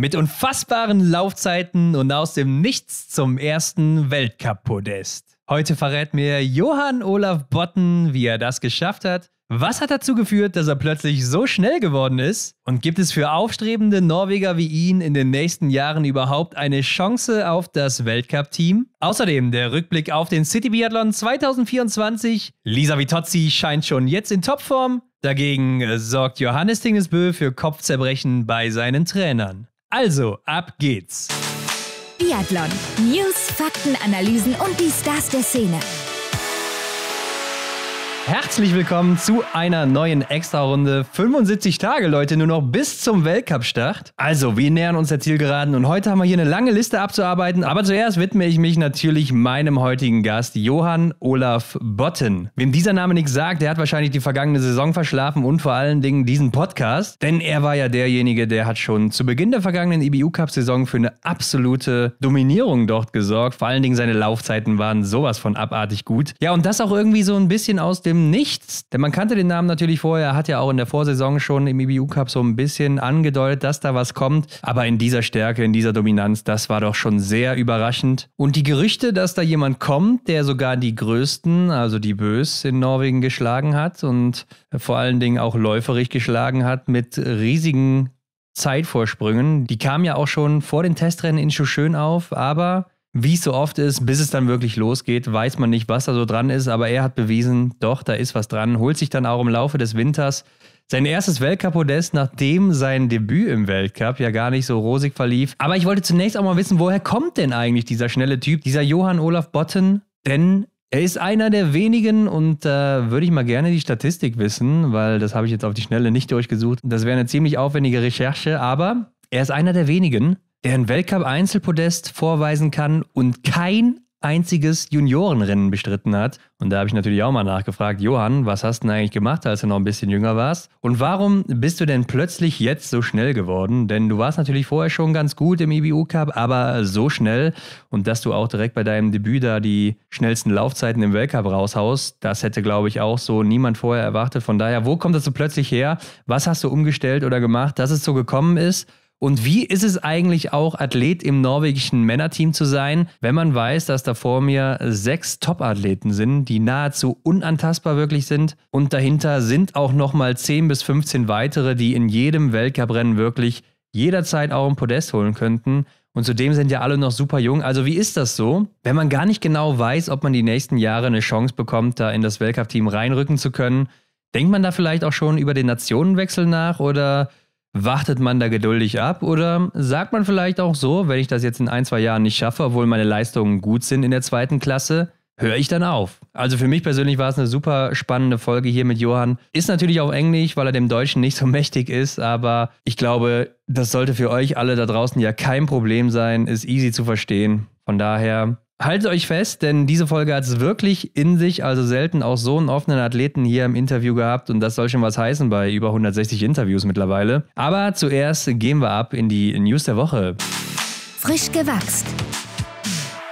Mit unfassbaren Laufzeiten und aus dem Nichts zum ersten Weltcup-Podest. Heute verrät mir Johan-Olav Botn, wie er das geschafft hat. Was hat dazu geführt, dass er plötzlich so schnell geworden ist? Und gibt es für aufstrebende Norweger wie ihn in den nächsten Jahren überhaupt eine Chance auf das Weltcup-Team? Außerdem der Rückblick auf den City Biathlon 2024. Lisa Vittozzi scheint schon jetzt in Topform. Dagegen sorgt Johannes Bö für Kopfzerbrechen bei seinen Trainern. Also, ab geht's. Biathlon. News, Fakten, Analysen und die Stars der Szene. Herzlich willkommen zu einer neuen Extra-Runde. 75 Tage, Leute, nur noch bis zum Weltcup-Start. Also, wir nähern uns der Zielgeraden und heute haben wir hier eine lange Liste abzuarbeiten. Aber zuerst widme ich mich natürlich meinem heutigen Gast, Johan-Olav Botn. Wem dieser Name nichts sagt, der hat wahrscheinlich die vergangene Saison verschlafen und vor allen Dingen diesen Podcast. Denn er war ja derjenige, der hat schon zu Beginn der vergangenen IBU-Cup-Saison für eine absolute Dominierung dort gesorgt. Vor allen Dingen seine Laufzeiten waren sowas von abartig gut. Ja, und das auch irgendwie so ein bisschen aus dem Nichts, denn man kannte den Namen natürlich vorher, er hat ja auch in der Vorsaison schon im IBU-Cup so ein bisschen angedeutet, dass da was kommt, aber in dieser Stärke, in dieser Dominanz, das war doch schon sehr überraschend. Und die Gerüchte, dass da jemand kommt, der sogar die Größten, also die Bös in Norwegen geschlagen hat und vor allen Dingen auch läuferig geschlagen hat mit riesigen Zeitvorsprüngen, die kamen ja auch schon vor den Testrennen in Schuschön auf, aber wie es so oft ist, bis es dann wirklich losgeht, weiß man nicht, was da so dran ist, aber er hat bewiesen, doch, da ist was dran, holt sich dann auch im Laufe des Winters sein erstes Weltcup-Podest, nachdem sein Debüt im Weltcup ja gar nicht so rosig verlief. Aber ich wollte zunächst auch mal wissen, woher kommt denn eigentlich dieser schnelle Typ, dieser Johan-Olav Botn? Denn er ist einer der wenigen und da würde ich mal gerne die Statistik wissen, weil das habe ich jetzt auf die Schnelle nicht durchgesucht. Das wäre eine ziemlich aufwendige Recherche, aber er ist einer der wenigen, der ein Weltcup-Einzelpodest vorweisen kann und kein einziges Juniorenrennen bestritten hat. Und da habe ich natürlich auch mal nachgefragt, Johann, was hast du denn eigentlich gemacht, als du noch ein bisschen jünger warst? Und warum bist du denn plötzlich jetzt so schnell geworden? Denn du warst natürlich vorher schon ganz gut im IBU-Cup, aber so schnell und dass du auch direkt bei deinem Debüt da die schnellsten Laufzeiten im Weltcup raushaust, das hätte, glaube ich, auch so niemand vorher erwartet. Von daher, wo kommt das so plötzlich her? Was hast du umgestellt oder gemacht, dass es so gekommen ist? Und wie ist es eigentlich auch, Athlet im norwegischen Männerteam zu sein, wenn man weiß, dass da vor mir 6 Top-Athleten sind, die nahezu unantastbar wirklich sind und dahinter sind auch nochmal 10 bis 15 weitere, die in jedem Weltcuprennen wirklich jederzeit auch ein Podest holen könnten. Und zudem sind ja alle noch super jung. Also wie ist das so, wenn man gar nicht genau weiß, ob man die nächsten Jahre eine Chance bekommt, da in das Weltcup-Team reinrücken zu können? Denkt man da vielleicht auch schon über den Nationenwechsel nach oder wartet man da geduldig ab oder sagt man vielleicht auch so, wenn ich das jetzt in 1-2 Jahren nicht schaffe, obwohl meine Leistungen gut sind in der 2. Klasse, höre ich dann auf? Also für mich persönlich war es eine super spannende Folge hier mit Johann. Ist natürlich auf Englisch, weil er dem Deutschen nicht so mächtig ist, aber ich glaube, das sollte für euch alle da draußen ja kein Problem sein, ist easy zu verstehen. Von daher haltet euch fest, denn diese Folge hat es wirklich in sich, also selten auch so einen offenen Athleten hier im Interview gehabt und das soll schon was heißen bei über 160 Interviews mittlerweile. Aber zuerst gehen wir ab in die News der Woche. Frisch gewachst.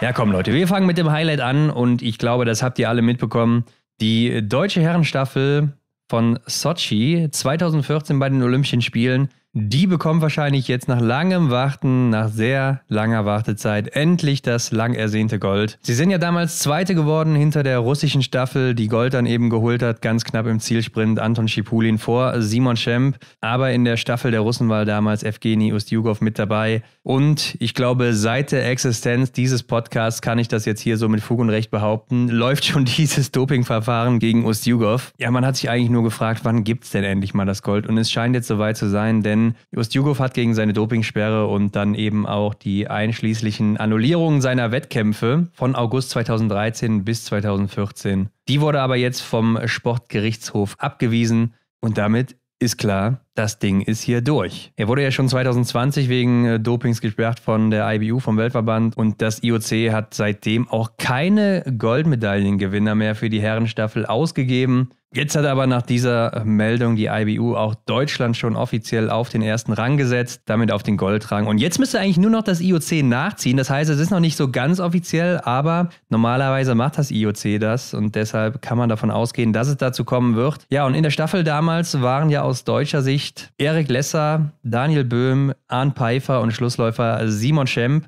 Ja komm Leute, wir fangen mit dem Highlight an und ich glaube, das habt ihr alle mitbekommen. Die deutsche Herrenstaffel von Sochi 2014 bei den Olympischen Spielen, die bekommt wahrscheinlich jetzt nach langem Warten, nach sehr langer Wartezeit, endlich das lang ersehnte Gold. Sie sind ja damals Zweite geworden hinter der russischen Staffel, die Gold dann eben geholt hat, ganz knapp im Zielsprint Anton Schipulin vor Simon Schemp. Aber in der Staffel der Russen war damals Evgeni Ustjugov mit dabei. Und ich glaube, seit der Existenz dieses Podcasts kann ich das jetzt hier so mit Fug und Recht behaupten, läuft schon dieses Dopingverfahren gegen Ustjugov. Ja, man hat sich eigentlich nur gefragt, wann gibt's denn endlich mal das Gold? Und es scheint jetzt soweit zu sein, denn Ustjugov hat gegen seine Dopingsperre und dann eben auch die einschließlichen Annullierungen seiner Wettkämpfe von August 2013 bis 2014. Die wurde aber jetzt vom Sportgerichtshof abgewiesen und damit ist klar, das Ding ist hier durch. Er wurde ja schon 2020 wegen Dopings gesperrt von der IBU, vom Weltverband. Und das IOC hat seitdem auch keine Goldmedaillengewinner mehr für die Herrenstaffel ausgegeben. Jetzt hat aber nach dieser Meldung die IBU auch Deutschland schon offiziell auf den ersten Rang gesetzt, damit auf den Goldrang. Und jetzt müsste eigentlich nur noch das IOC nachziehen. Das heißt, es ist noch nicht so ganz offiziell, aber normalerweise macht das IOC das und deshalb kann man davon ausgehen, dass es dazu kommen wird. Ja, und in der Staffel damals waren ja aus deutscher Sicht Erik Lesser, Daniel Böhm, Arnd Pfeiffer und Schlussläufer Simon Schemp.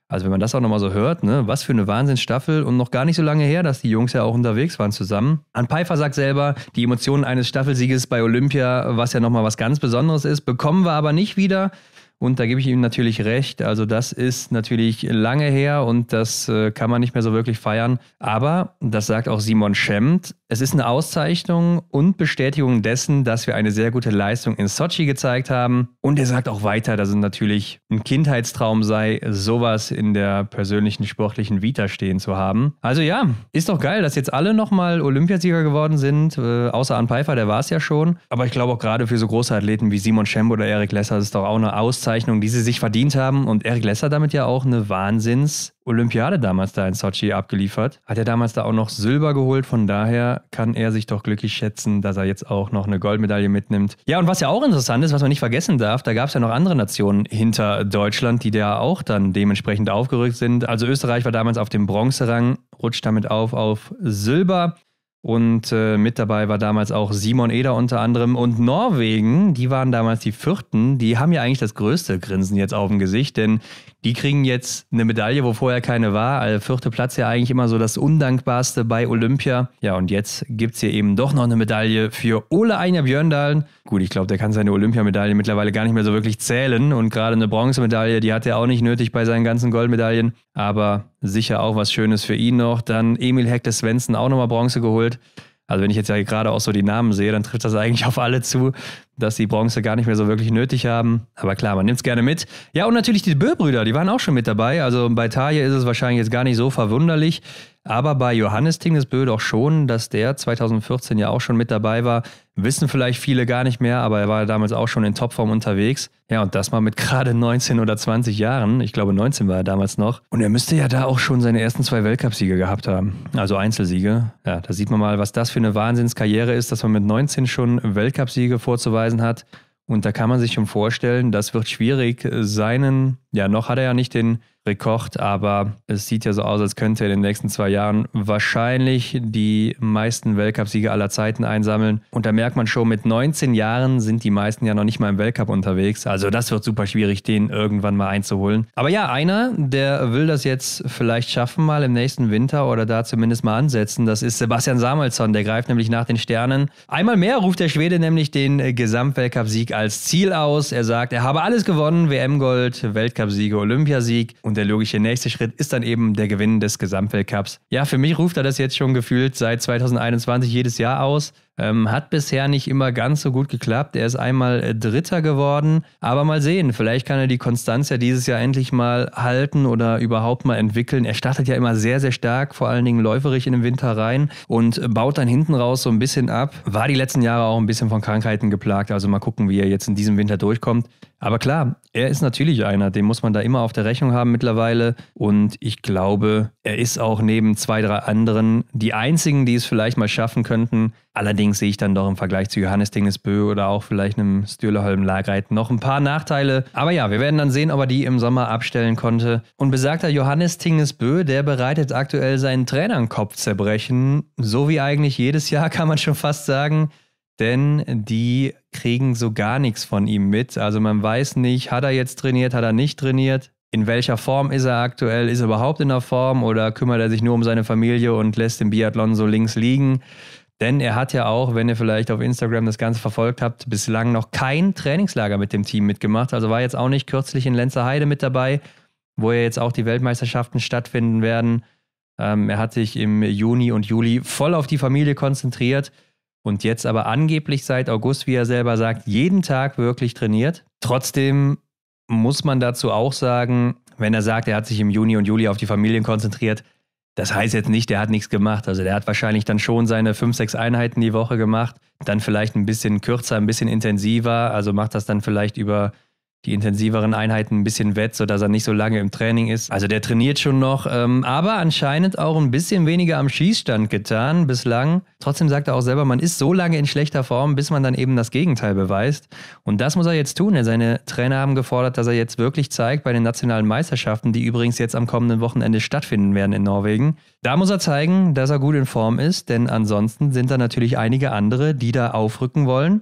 Also wenn man das auch nochmal so hört, ne, was für eine Wahnsinnsstaffel und noch gar nicht so lange her, dass die Jungs ja auch unterwegs waren zusammen. Arnd Pfeiffer sagt selber, die Emotionen eines Staffelsieges bei Olympia, was ja nochmal was ganz Besonderes ist, bekommen wir aber nicht wieder. Und da gebe ich ihm natürlich recht. Also das ist natürlich lange her und das kann man nicht mehr so wirklich feiern. Aber, das sagt auch Simon Schemp, es ist eine Auszeichnung und Bestätigung dessen, dass wir eine sehr gute Leistung in Sochi gezeigt haben. Und er sagt auch weiter, dass es natürlich ein Kindheitstraum sei, sowas in der persönlichen sportlichen Vita stehen zu haben. Also ja, ist doch geil, dass jetzt alle nochmal Olympiasieger geworden sind, außer Arnd Pfeiffer, der war es ja schon. Aber ich glaube auch gerade für so große Athleten wie Simon Schemp oder Erik Lesser ist es doch auch eine Auszeichnung, die sie sich verdient haben. Und Erik Lesser damit ja auch eine Olympiade damals da in Sochi abgeliefert. Hat er damals da auch noch Silber geholt, von daher kann er sich doch glücklich schätzen, dass er jetzt auch noch eine Goldmedaille mitnimmt. Ja, und was ja auch interessant ist, was man nicht vergessen darf, da gab es ja noch andere Nationen hinter Deutschland, die da auch dann dementsprechend aufgerückt sind. Also Österreich war damals auf dem Bronzerang, rutscht damit auf Silber. Und mit dabei war damals auch Simon Eder unter anderem. Und Norwegen, die waren damals die Vierten. Die haben ja eigentlich das größte Grinsen jetzt auf dem Gesicht, denn die kriegen jetzt eine Medaille, wo vorher keine war. Also 4. Platz ja eigentlich immer so das Undankbarste bei Olympia. Ja, und jetzt gibt es hier eben doch noch eine Medaille für Ole Einar Bjørndalen. Gut, ich glaube, der kann seine Olympiamedaille mittlerweile gar nicht mehr so wirklich zählen. Und gerade eine Bronzemedaille, die hat er auch nicht nötig bei seinen ganzen Goldmedaillen. Aber sicher auch was Schönes für ihn noch. Dann Emil Hekte Svensson auch nochmal Bronze geholt. Also wenn ich jetzt ja gerade auch so die Namen sehe, dann trifft das eigentlich auf alle zu, dass die Bronze gar nicht mehr so wirklich nötig haben. Aber klar, man nimmt es gerne mit. Ja, und natürlich die Boe-Brüder, die waren auch schon mit dabei. Also bei Tarje ist es wahrscheinlich jetzt gar nicht so verwunderlich. Aber bei Johannes Tingesbö doch schon, dass der 2014 ja auch schon mit dabei war. Wissen vielleicht viele gar nicht mehr, aber er war damals auch schon in Topform unterwegs. Ja, und das mal mit gerade 19 oder 20 Jahren. Ich glaube, 19 war er damals noch. Und er müsste ja da auch schon seine ersten 2 Weltcupsiege gehabt haben. Also Einzelsiege. Ja, da sieht man mal, was das für eine Wahnsinnskarriere ist, dass man mit 19 schon Weltcupsiege vorzuweisen hat. Und da kann man sich schon vorstellen, das wird schwierig. Noch hat er ja nicht den Rekord, aber es sieht ja so aus, als könnte er in den nächsten 2 Jahren wahrscheinlich die meisten Weltcupsiege aller Zeiten einsammeln. Und da merkt man schon, mit 19 Jahren sind die meisten ja noch nicht mal im Weltcup unterwegs. Also das wird super schwierig, den irgendwann mal einzuholen. Aber ja, einer, der will das jetzt vielleicht schaffen, mal im nächsten Winter oder da zumindest mal ansetzen. Das ist Sebastian Samuelsson, der greift nämlich nach den Sternen. Einmal mehr ruft der Schwede nämlich den Gesamtweltcup-Sieg als Ziel aus. Er sagt, er habe alles gewonnen, WM-Gold, Weltcupsiege, Olympiasieg. Und der logische nächste Schritt ist dann eben der Gewinn des Gesamtweltcups. Ja, für mich ruft er das jetzt schon gefühlt seit 2021 jedes Jahr aus. Hat bisher nicht immer ganz so gut geklappt. Er ist einmal Dritter geworden. Aber mal sehen, vielleicht kann er die Konstanz ja dieses Jahr endlich mal halten oder überhaupt mal entwickeln. Er startet ja immer sehr, sehr stark, vor allen Dingen läuferisch in den Winter rein und baut dann hinten raus so ein bisschen ab. War die letzten Jahre auch ein bisschen von Krankheiten geplagt. Also mal gucken, wie er jetzt in diesem Winter durchkommt. Aber klar, er ist natürlich einer, den muss man da immer auf der Rechnung haben mittlerweile. Und ich glaube, er ist auch neben 2, 3 anderen die einzigen, die es vielleicht mal schaffen könnten. Allerdings sehe ich dann doch im Vergleich zu Johannes Tingesbö oder auch vielleicht einem Sturla Holm Lagreit noch ein paar Nachteile. Aber ja, wir werden dann sehen, ob er die im Sommer abstellen konnte. Und besagter Johannes Tingesbö, der bereitet aktuell seinen Trainern Kopfzerbrechen. So wie eigentlich jedes Jahr, kann man schon fast sagen. Denn die kriegen so gar nichts von ihm mit. Also man weiß nicht, hat er jetzt trainiert, hat er nicht trainiert? In welcher Form ist er aktuell? Ist er überhaupt in der Form oder kümmert er sich nur um seine Familie und lässt den Biathlon so links liegen? Denn er hat ja auch, wenn ihr vielleicht auf Instagram das Ganze verfolgt habt, bislang noch kein Trainingslager mit dem Team mitgemacht. Also war jetzt auch nicht kürzlich in Lenzerheide mit dabei, wo ja jetzt auch die Weltmeisterschaften stattfinden werden. Er hat sich im Juni und Juli voll auf die Familie konzentriert und jetzt aber angeblich seit August, wie er selber sagt, jeden Tag wirklich trainiert. Trotzdem muss man dazu auch sagen, wenn er sagt, er hat sich im Juni und Juli auf die Familien konzentriert, das heißt jetzt nicht, der hat nichts gemacht. Also der hat wahrscheinlich dann schon seine 5, 6 Einheiten die Woche gemacht, dann vielleicht ein bisschen kürzer, ein bisschen intensiver, also macht das dann vielleicht über die intensiveren Einheiten ein bisschen wett, sodass er nicht so lange im Training ist. Also der trainiert schon noch, aber anscheinend auch ein bisschen weniger am Schießstand getan bislang. Trotzdem sagt er auch selber, man ist so lange in schlechter Form, bis man dann eben das Gegenteil beweist. Und das muss er jetzt tun. Seine Trainer haben gefordert, dass er jetzt wirklich zeigt bei den nationalen Meisterschaften, die übrigens jetzt am kommenden Wochenende stattfinden werden in Norwegen. Da muss er zeigen, dass er gut in Form ist, denn ansonsten sind da natürlich einige andere, die da aufrücken wollen.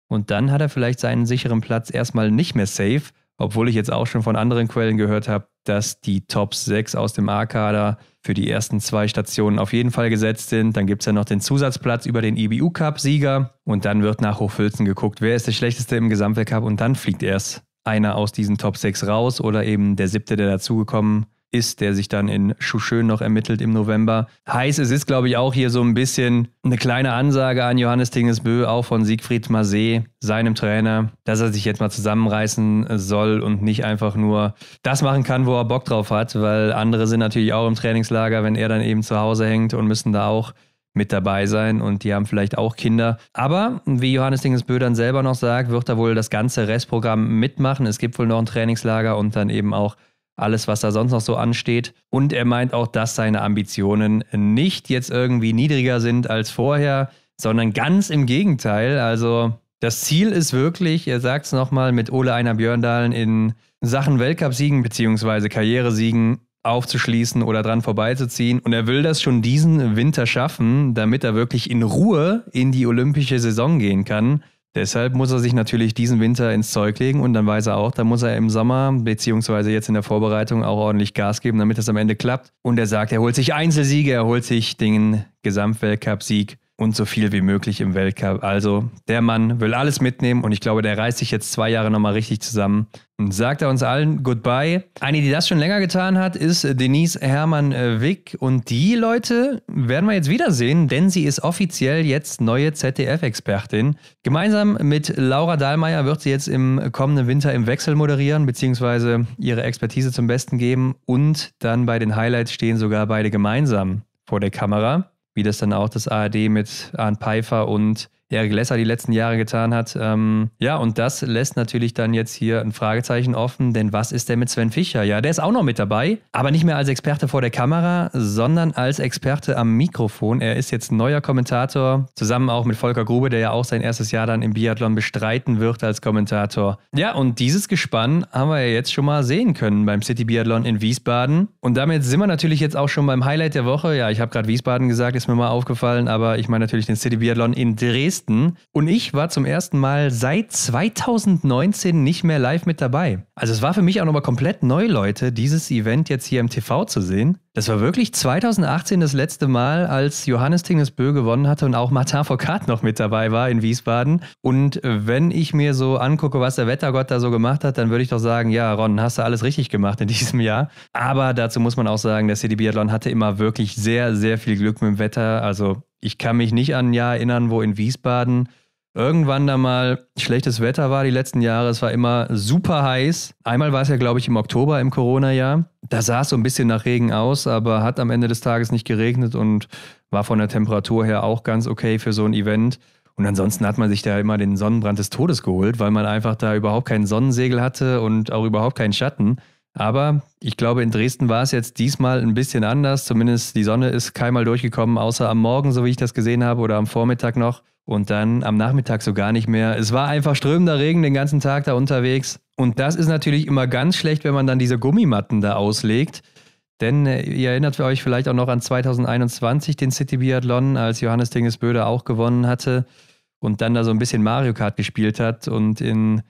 Und dann hat er vielleicht seinen sicheren Platz erstmal nicht mehr safe, obwohl ich jetzt auch schon von anderen Quellen gehört habe, dass die Top 6 aus dem A-Kader für die ersten 2 Stationen auf jeden Fall gesetzt sind. Dann gibt es ja noch den Zusatzplatz über den IBU-Cup-Sieger und dann wird nach Hochfilzen geguckt, wer ist der Schlechteste im Gesamtweltcup und dann fliegt erst einer aus diesen Top 6 raus oder eben der 7., der dazugekommen ist, der sich dann in Schuschön noch ermittelt im November. Heißt, es ist, glaube ich, auch hier so ein bisschen eine kleine Ansage an Johannes Tingesbö, auch von Siegfried Massé, seinem Trainer, dass er sich jetzt mal zusammenreißen soll und nicht einfach nur das machen kann, wo er Bock drauf hat, weil andere sind natürlich auch im Trainingslager, wenn er dann eben zu Hause hängt und müssen da auch mit dabei sein und die haben vielleicht auch Kinder. Aber wie Johannes Tingesbö dann selber noch sagt, wird er wohl das ganze Restprogramm mitmachen. Es gibt wohl noch ein Trainingslager und dann eben auch alles, was da sonst noch so ansteht. Und er meint auch, dass seine Ambitionen nicht jetzt irgendwie niedriger sind als vorher, sondern ganz im Gegenteil. Also das Ziel ist wirklich, er sagt es nochmal, mit Ole Einar Bjørndalen in Sachen Weltcupsiegen bzw. Karrieresiegen aufzuschließen oder dran vorbeizuziehen. Und er will das schon diesen Winter schaffen, damit er wirklich in Ruhe in die olympische Saison gehen kann. Deshalb muss er sich natürlich diesen Winter ins Zeug legen und dann weiß er auch, da muss er im Sommer beziehungsweise jetzt in der Vorbereitung auch ordentlich Gas geben, damit es am Ende klappt. Und er sagt, er holt sich Einzelsiege, er holt sich den Gesamtweltcup-Sieg und so viel wie möglich im Weltcup. Also der Mann will alles mitnehmen und ich glaube, der reißt sich jetzt 2 Jahre nochmal richtig zusammen und sagt er uns allen Goodbye. Eine, die das schon länger getan hat, ist Denise Hermann-Wick und die Leute werden wir jetzt wiedersehen, denn sie ist offiziell jetzt neue ZDF-Expertin. Gemeinsam mit Laura Dahlmeier wird sie jetzt im kommenden Winter im Wechsel moderieren beziehungsweise ihre Expertise zum Besten geben und dann bei den Highlights stehen sogar beide gemeinsam vor der Kamera, wie das dann auch das ARD mit Arndt Pfeiffer und Erik Lesser die letzten Jahre getan hat. Ja, und das lässt natürlich dann jetzt hier ein Fragezeichen offen, denn was ist denn mit Sven Fischer? Ja, der ist auch noch mit dabei, aber nicht mehr als Experte vor der Kamera, sondern als Experte am Mikrofon. Er ist jetzt neuer Kommentator, zusammen auch mit Volker Grube, der ja auch sein erstes Jahr dann im Biathlon bestreiten wird als Kommentator. Ja, und dieses Gespann haben wir ja jetzt schon mal sehen können beim City Biathlon in Wiesbaden. Und damit sind wir natürlich jetzt auch schon beim Highlight der Woche. Ja, ich habe gerade Wiesbaden gesagt, ist mir mal aufgefallen, aber ich meine natürlich den City Biathlon in Dresden. Und ich war zum ersten Mal seit 2019 nicht mehr live mit dabei. Also es war für mich auch nochmal komplett neu, Leute, dieses Event jetzt hier im TV zu sehen. Das war wirklich 2018 das letzte Mal, als Johannes Tingesbö gewonnen hatte und auch Martin Fourcade noch mit dabei war in Wiesbaden. Und wenn ich mir so angucke, was der Wettergott da so gemacht hat, dann würde ich doch sagen, ja Ron, hast du alles richtig gemacht in diesem Jahr. Aber dazu muss man auch sagen, der City Biathlon hatte immer wirklich sehr, sehr viel Glück mit dem Wetter. Also ich kann mich nicht an ein Jahr erinnern, wo in Wiesbaden irgendwann da mal schlechtes Wetter war die letzten Jahre. Es war immer super heiß. Einmal war es ja, glaube ich, im Oktober im Corona-Jahr. Da sah es so ein bisschen nach Regen aus, aber hat am Ende des Tages nicht geregnet und war von der Temperatur her auch ganz okay für so ein Event. Und ansonsten hat man sich da immer den Sonnenbrand des Todes geholt, weil man einfach da überhaupt keinen Sonnensegel hatte und auch überhaupt keinen Schatten. Aber ich glaube, in Dresden war es jetzt diesmal ein bisschen anders. Zumindest die Sonne ist keinmal durchgekommen, außer am Morgen, so wie ich das gesehen habe, oder am Vormittag noch. Und dann am Nachmittag so gar nicht mehr. Es war einfach strömender Regen den ganzen Tag da unterwegs. Und das ist natürlich immer ganz schlecht, wenn man dann diese Gummimatten da auslegt. Denn ihr erinnert euch vielleicht auch noch an 2021, den City Biathlon, als Johannes Tingesbö da auch gewonnen hatte und dann da so ein bisschen Mario Kart gespielt hat und in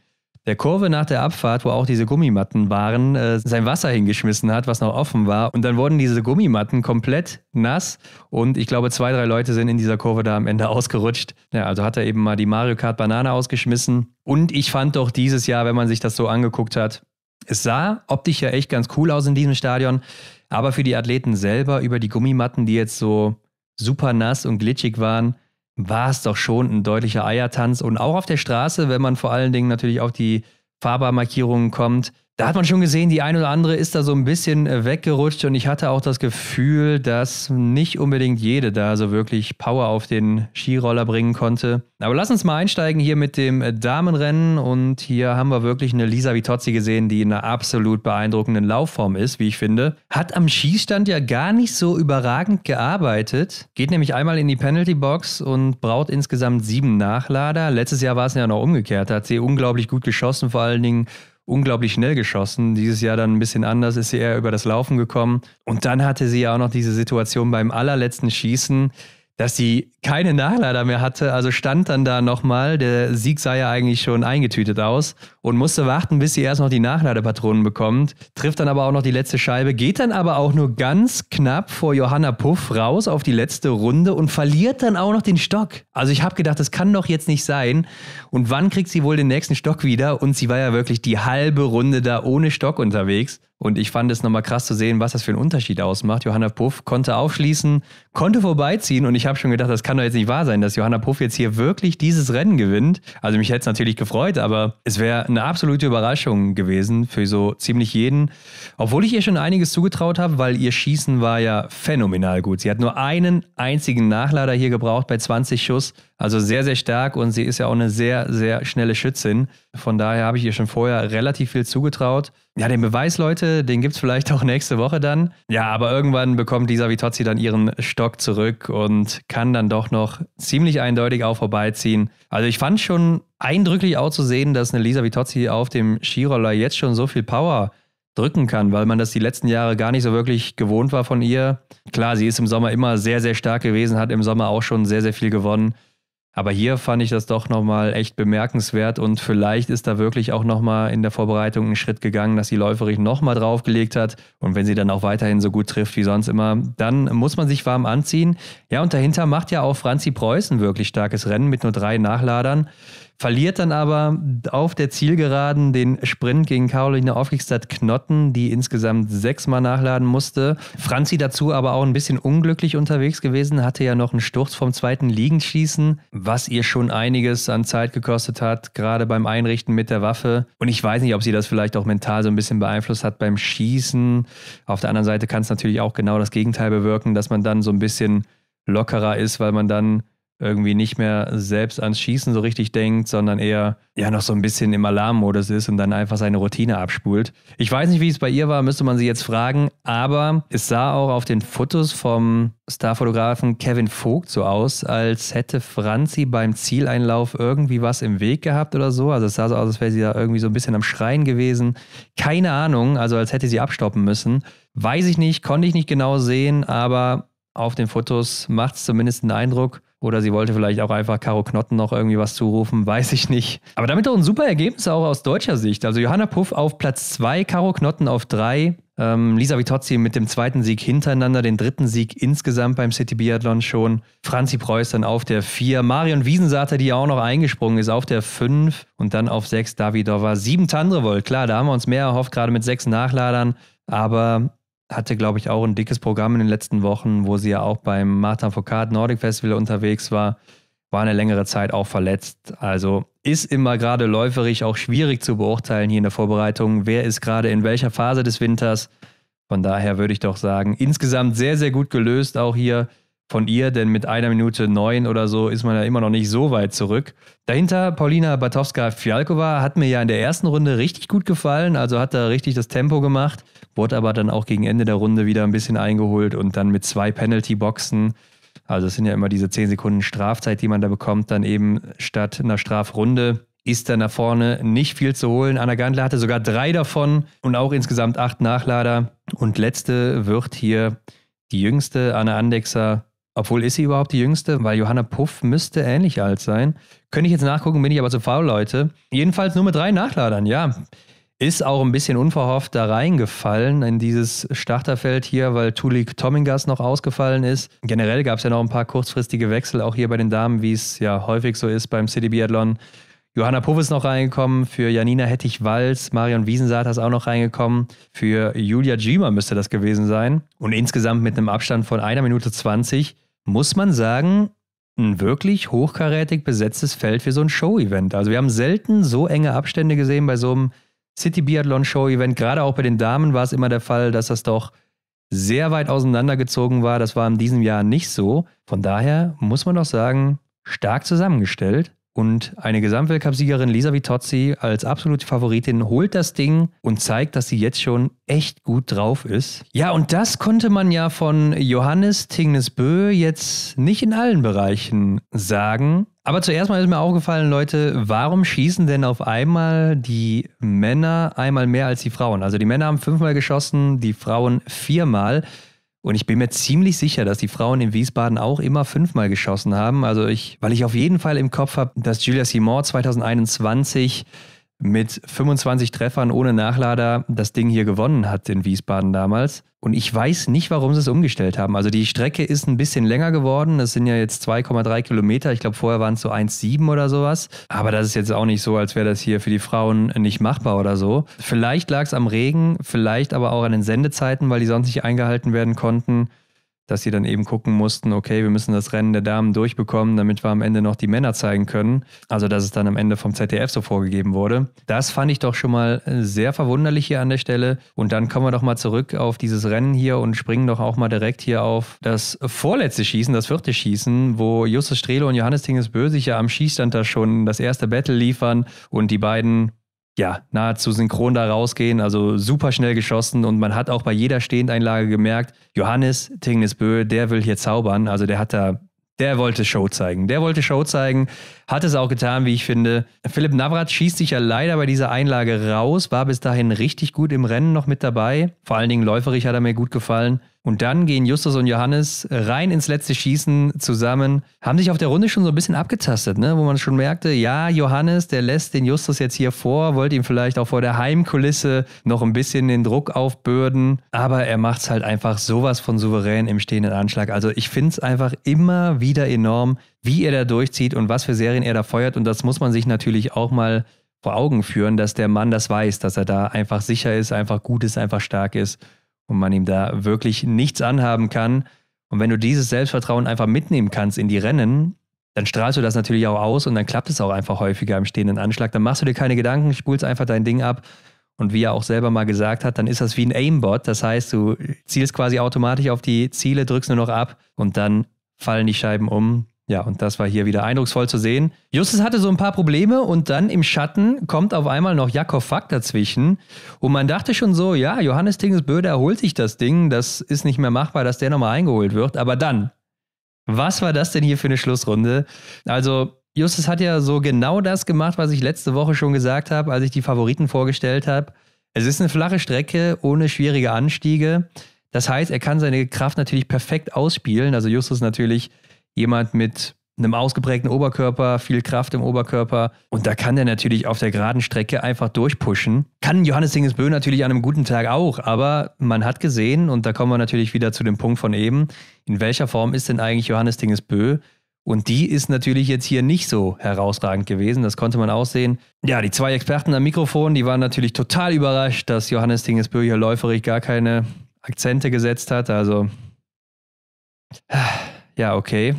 der Kurve nach der Abfahrt, wo auch diese Gummimatten waren, sein Wasser hingeschmissen hat, was noch offen war. Und dann wurden diese Gummimatten komplett nass und ich glaube 2, 3 Leute sind in dieser Kurve da am Ende ausgerutscht. Ja, also hat er eben mal die Mario Kart Banane ausgeschmissen. Und ich fand doch dieses Jahr, wenn man sich das so angeguckt hat, es sah optisch ja echt ganz cool aus in diesem Stadion. Aber für die Athleten selber über die Gummimatten, die jetzt so super nass und glitschig waren, war es doch schon ein deutlicher Eiertanz. Und auch auf der Straße, wenn man vor allen Dingen natürlich auf die Fahrbahnmarkierungen kommt, Da hat man schon gesehen, die eine oder andere ist da so ein bisschen weggerutscht und ich hatte auch das Gefühl, dass nicht unbedingt jede da so wirklich Power auf den Skiroller bringen konnte. Aber lass uns mal einsteigen hier mit dem Damenrennen und hier haben wir wirklich eine Lisa Vittozzi gesehen, die in einer absolut beeindruckenden Laufform ist, wie ich finde. Hat am Schießstand ja gar nicht so überragend gearbeitet, geht nämlich einmal in die Penalty-Box und braucht insgesamt 7 Nachlader. Letztes Jahr war es ja noch umgekehrt, da hat sie unglaublich gut geschossen, vor allen Dingen unglaublich schnell geschossen. Dieses Jahr dann ein bisschen anders, ist sie eher über das Laufen gekommen. Und dann hatte sie ja auch noch diese Situation beim allerletzten Schießen, dass sie keine Nachlader mehr hatte, also stand dann da nochmal, der Sieg sah ja eigentlich schon eingetütet aus und musste warten, bis sie erst noch die Nachladepatronen bekommt, trifft dann aber auch noch die letzte Scheibe, geht dann aber auch nur ganz knapp vor Johanna Puff raus auf die letzte Runde und verliert dann auch noch den Stock. Also ich habe gedacht, das kann doch jetzt nicht sein und wann kriegt sie wohl den nächsten Stock wieder und sie war ja wirklich die halbe Runde da ohne Stock unterwegs. Und ich fand es nochmal krass zu sehen, was das für einen Unterschied ausmacht. Johanna Puff konnte aufschließen, konnte vorbeiziehen und ich habe schon gedacht, das kann doch jetzt nicht wahr sein, dass Johanna Puff jetzt hier wirklich dieses Rennen gewinnt. Also mich hätte es natürlich gefreut, aber es wäre eine absolute Überraschung gewesen für so ziemlich jeden. Obwohl ich ihr schon einiges zugetraut habe, weil ihr Schießen war ja phänomenal gut. Sie hat nur einen einzigen Nachlader hier gebraucht bei 20 Schuss. Also sehr, sehr stark und sie ist ja auch eine sehr, sehr schnelle Schützin. Von daher habe ich ihr schon vorher relativ viel zugetraut. Ja, den Beweis, Leute, den gibt es vielleicht auch nächste Woche dann. Ja, aber irgendwann bekommt Lisa Vittozzi dann ihren Stock zurück und kann dann doch noch ziemlich eindeutig auch vorbeiziehen. Also ich fand schon eindrücklich auch zu sehen, dass eine Lisa Vittozzi auf dem Skiroller jetzt schon so viel Power drücken kann, weil man das die letzten Jahre gar nicht so wirklich gewohnt war von ihr. Klar, sie ist im Sommer immer sehr, sehr stark gewesen, hat im Sommer auch schon sehr, sehr viel gewonnen. Aber hier fand ich das doch nochmal echt bemerkenswert und vielleicht ist da wirklich auch nochmal in der Vorbereitung ein Schritt gegangen, dass die Läuferin nochmal draufgelegt hat und wenn sie dann auch weiterhin so gut trifft wie sonst immer, dann muss man sich warm anziehen. Ja, und dahinter macht ja auch Franzi Preußen wirklich starkes Rennen mit nur 3 Nachladern, verliert dann aber auf der Zielgeraden den Sprint gegen Caroline Aufstiegsstadt-Knotten, die insgesamt 6-mal nachladen musste. Franzi dazu aber auch ein bisschen unglücklich unterwegs gewesen, hatte ja noch einen Sturz vom 2. Liegenschießen, was ihr schon einiges an Zeit gekostet hat, gerade beim Einrichten mit der Waffe. Und ich weiß nicht, ob sie das vielleicht auch mental so ein bisschen beeinflusst hat beim Schießen. Auf der anderen Seite kann es natürlich auch genau das Gegenteil bewirken, dass man dann so ein bisschen lockerer ist, weil man dann irgendwie nicht mehr selbst ans Schießen so richtig denkt, sondern eher ja noch so ein bisschen im Alarmmodus ist und dann einfach seine Routine abspult. Ich weiß nicht, wie es bei ihr war, müsste man sie jetzt fragen, aber es sah auch auf den Fotos vom Starfotografen Kevin Vogt so aus, als hätte Franzi beim Zieleinlauf irgendwie was im Weg gehabt oder so. Also es sah so aus, als wäre sie da irgendwie so ein bisschen am Schreien gewesen. Keine Ahnung, also als hätte sie abstoppen müssen. Weiß ich nicht, konnte ich nicht genau sehen, aber auf den Fotos macht es zumindest einen Eindruck. Oder sie wollte vielleicht auch einfach Caro Knotten noch irgendwie was zurufen, weiß ich nicht. Aber damit doch ein super Ergebnis auch aus deutscher Sicht. Also Johanna Puff auf Platz 2, Caro Knotten auf 3. Lisa Vittozzi mit dem 2. Sieg hintereinander, den 3. Sieg insgesamt beim City Biathlon schon. Franzi Preuß dann auf der 4. Marion Wiesensater, die ja auch noch eingesprungen ist, auf der 5. Und dann auf 6 Davidova. 7 Tandrevold, klar, da haben wir uns mehr erhofft, gerade mit 6 Nachladern. Aber hatte, glaube ich, auch ein dickes Programm in den letzten Wochen, wo sie ja auch beim Martin Foucault Nordic Festival unterwegs war eine längere Zeit auch verletzt. Also ist immer gerade läuferisch auch schwierig zu beurteilen hier in der Vorbereitung, wer ist gerade in welcher Phase des Winters. Von daher würde ich doch sagen, insgesamt sehr, sehr gut gelöst auch hier von ihr, denn mit 1 Minute 9 oder so ist man ja immer noch nicht so weit zurück. Dahinter Paulina Bartowska-Fialkova hat mir ja in der ersten Runde richtig gut gefallen, also hat da richtig das Tempo gemacht, wurde aber dann auch gegen Ende der Runde wieder ein bisschen eingeholt und dann mit 2 Penalty-Boxen, also es sind ja immer diese 10 Sekunden Strafzeit, die man da bekommt, dann eben statt einer Strafrunde, ist da nach vorne nicht viel zu holen. Anna Gantler hatte sogar 3 davon und auch insgesamt 8 Nachlader. Und letzte wird hier die jüngste, Anna Andexer. Obwohl, ist sie überhaupt die jüngste? Weil Johanna Puff müsste ähnlich alt sein. Könnte ich jetzt nachgucken, bin ich aber zu faul, Leute. Jedenfalls nur mit 3 Nachladern, ja. Ist auch ein bisschen unverhofft da reingefallen in dieses Starterfeld hier, weil Tulik Tomingas noch ausgefallen ist. Generell gab es ja noch ein paar kurzfristige Wechsel, auch hier bei den Damen, wie es ja häufig so ist beim City Biathlon. Johanna Puff ist noch reingekommen, für Janina Hettich-Walz, Marion Wiesensater ist auch noch reingekommen, für Julia Giemer müsste das gewesen sein. Und insgesamt mit einem Abstand von 1 Minute 20 muss man sagen, ein wirklich hochkarätig besetztes Feld für so ein Show-Event. Also wir haben selten so enge Abstände gesehen bei so einem City Biathlon Show-Event. Gerade auch bei den Damen war es immer der Fall, dass das doch sehr weit auseinandergezogen war. Das war in diesem Jahr nicht so. Von daher muss man doch sagen, stark zusammengestellt. Und eine Gesamtweltcup-Siegerin Lisa Vittozzi als absolute Favoritin holt das Ding und zeigt, dass sie jetzt schon echt gut drauf ist. Ja, und das konnte man ja von Johannes Tingnes-Bø jetzt nicht in allen Bereichen sagen. Aber zuerst mal ist mir aufgefallen, Leute, warum schießen denn auf einmal die Männer einmal mehr als die Frauen? Also die Männer haben 5-mal geschossen, die Frauen 4-mal. Und ich bin mir ziemlich sicher, dass die Frauen in Wiesbaden auch immer 5-mal geschossen haben. Also weil ich auf jeden Fall im Kopf habe, dass Julia Simon 2021 mit 25 Treffern ohne Nachlader das Ding hier gewonnen hat in Wiesbaden damals. Und ich weiß nicht, warum sie es umgestellt haben. Also die Strecke ist ein bisschen länger geworden. Das sind ja jetzt 2,3 Kilometer. Ich glaube, vorher waren es so 1,7 oder sowas. Aber das ist jetzt auch nicht so, als wäre das hier für die Frauen nicht machbar oder so. Vielleicht lag es am Regen, vielleicht aber auch an den Sendezeiten, weil die sonst nicht eingehalten werden konnten, dass sie dann eben gucken mussten, okay, wir müssen das Rennen der Damen durchbekommen, damit wir am Ende noch die Männer zeigen können. Also, dass es dann am Ende vom ZDF so vorgegeben wurde. Das fand ich doch schon mal sehr verwunderlich hier an der Stelle. Und dann kommen wir doch mal zurück auf dieses Rennen hier und springen doch auch mal direkt hier auf das vorletzte Schießen, das 4. Schießen, wo Justus Strelo und Johannes Tingnes-Bø sich ja am Schießstand da schon das erste Battle liefern und die beiden nahezu synchron da rausgehen, also super schnell geschossen und man hat auch bei jeder Stehendeinlage gemerkt, Johannes Tingnes-Bø, der will hier zaubern, also der wollte Show zeigen. Der wollte Show zeigen, hat es auch getan, wie ich finde. Philipp Navrat schießt sich ja leider bei dieser Einlage raus, war bis dahin richtig gut im Rennen noch mit dabei. Vor allen Dingen läuferig hat er mir gut gefallen. Und dann gehen Justus und Johannes rein ins letzte Schießen zusammen, haben sich auf der Runde schon so ein bisschen abgetastet, ne? Wo man schon merkte, ja, Johannes, der lässt den Justus jetzt hier vor, wollte ihm vielleicht auch vor der Heimkulisse noch ein bisschen den Druck aufbürden, aber er macht es halt einfach sowas von souverän im stehenden Anschlag. Also ich finde es einfach immer wieder enorm, wie er da durchzieht und was für Serien er da feuert und das muss man sich natürlich auch mal vor Augen führen, dass der Mann das weiß, dass er da einfach sicher ist, einfach gut ist, einfach stark ist. Und man ihm da wirklich nichts anhaben kann. Und wenn du dieses Selbstvertrauen einfach mitnehmen kannst in die Rennen, dann strahlst du das natürlich auch aus und dann klappt es auch einfach häufiger im stehenden Anschlag. Dann machst du dir keine Gedanken, spulst einfach dein Ding ab. Und wie er auch selber mal gesagt hat, dann ist das wie ein Aimbot. Das heißt, du zielst quasi automatisch auf die Ziele, drückst nur noch ab und dann fallen die Scheiben um. Ja, und das war hier wieder eindrucksvoll zu sehen. Justus hatte so ein paar Probleme und dann im Schatten kommt auf einmal noch Jakob Fack dazwischen. Und man dachte schon so, ja, Johannes Tingnes-Bø, der holt sich das Ding. Das ist nicht mehr machbar, dass der nochmal eingeholt wird. Aber dann, was war das denn hier für eine Schlussrunde? Also Justus hat ja so genau das gemacht, was ich letzte Woche schon gesagt habe, als ich die Favoriten vorgestellt habe. Es ist eine flache Strecke ohne schwierige Anstiege. Das heißt, er kann seine Kraft natürlich perfekt ausspielen. Also Justus natürlich jemand mit einem ausgeprägten Oberkörper, viel Kraft im Oberkörper. Und da kann er natürlich auf der geraden Strecke einfach durchpushen. Kann Johannes Tingnes-Bø natürlich an einem guten Tag auch. Aber man hat gesehen, und da kommen wir natürlich wieder zu dem Punkt von eben, in welcher Form ist denn eigentlich Johannes Tingnes-Bø? Und die ist natürlich jetzt hier nicht so herausragend gewesen. Das konnte man auch sehen. Ja, die 2 Experten am Mikrofon, die waren natürlich total überrascht, dass Johannes Tingnes-Bø hier läuferig gar keine Akzente gesetzt hat. Also ja, okay.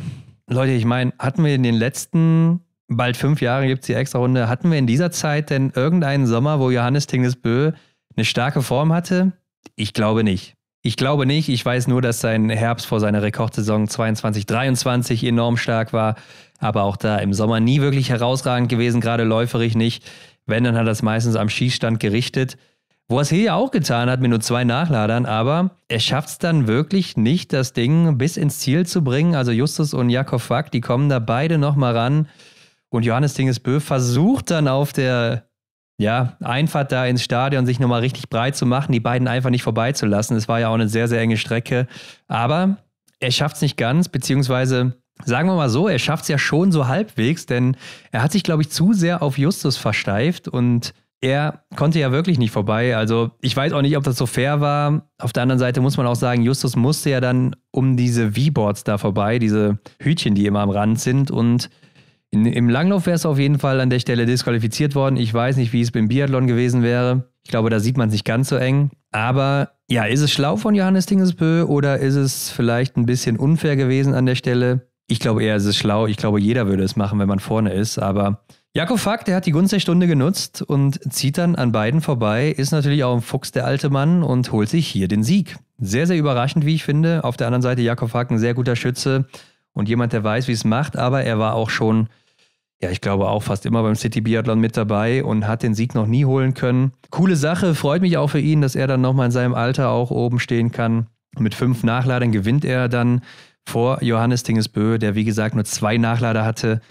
Leute, ich meine, hatten wir in den letzten bald 5 Jahren, gibt es die Extra-Runde, hatten wir in dieser Zeit denn irgendeinen Sommer, wo Johannes Tingnes-Bø eine starke Form hatte? Ich glaube nicht. Ich weiß nur, dass sein Herbst vor seiner Rekordsaison 22-23 enorm stark war, aber auch da im Sommer nie wirklich herausragend gewesen, gerade läuferig nicht. Wenn, dann hat er es meistens am Schießstand gerichtet. Wo er es hier ja auch getan hat mit nur 2 Nachladern, aber er schafft es dann wirklich nicht, das Ding bis ins Ziel zu bringen. Also Justus und Jakob Fack, die kommen da beide nochmal ran und Johannes Tingnes-Bø versucht dann auf der Einfahrt da ins Stadion sich nochmal richtig breit zu machen, die beiden einfach nicht vorbeizulassen. Es war ja auch eine sehr, sehr enge Strecke, aber er schafft es nicht ganz, beziehungsweise sagen wir mal so, er schafft es ja schon so halbwegs, denn er hat sich, glaube ich, zu sehr auf Justus versteift und er konnte ja wirklich nicht vorbei. Also ich weiß auch nicht, ob das so fair war. Auf der anderen Seite muss man auch sagen, Justus musste ja dann um diese V-Boards da vorbei, diese Hütchen, die immer am Rand sind. Und im Langlauf wäre es auf jeden Fall an der Stelle disqualifiziert worden. Ich weiß nicht, wie es beim Biathlon gewesen wäre. Ich glaube, da sieht man es nicht ganz so eng. Aber ja, ist es schlau von Johannes Tingnes-Bø oder ist es vielleicht ein bisschen unfair gewesen an der Stelle? Ich glaube eher, es ist schlau. Ich glaube, jeder würde es machen, wenn man vorne ist. Aber Jakob Fack, der hat die Gunst der Stunde genutzt und zieht dann an beiden vorbei, ist natürlich auch ein Fuchs, der alte Mann, und holt sich hier den Sieg. Sehr, sehr überraschend, wie ich finde. Auf der anderen Seite Jakob Fack, ein sehr guter Schütze und jemand, der weiß, wie es macht, aber er war auch schon, ja, ich glaube auch fast immer beim City Biathlon mit dabei und hat den Sieg noch nie holen können. Coole Sache, freut mich auch für ihn, dass er dann nochmal in seinem Alter auch oben stehen kann. Mit 5 Nachladern gewinnt er dann vor Johannes Dingesbö, der wie gesagt nur 2 Nachlader hatte.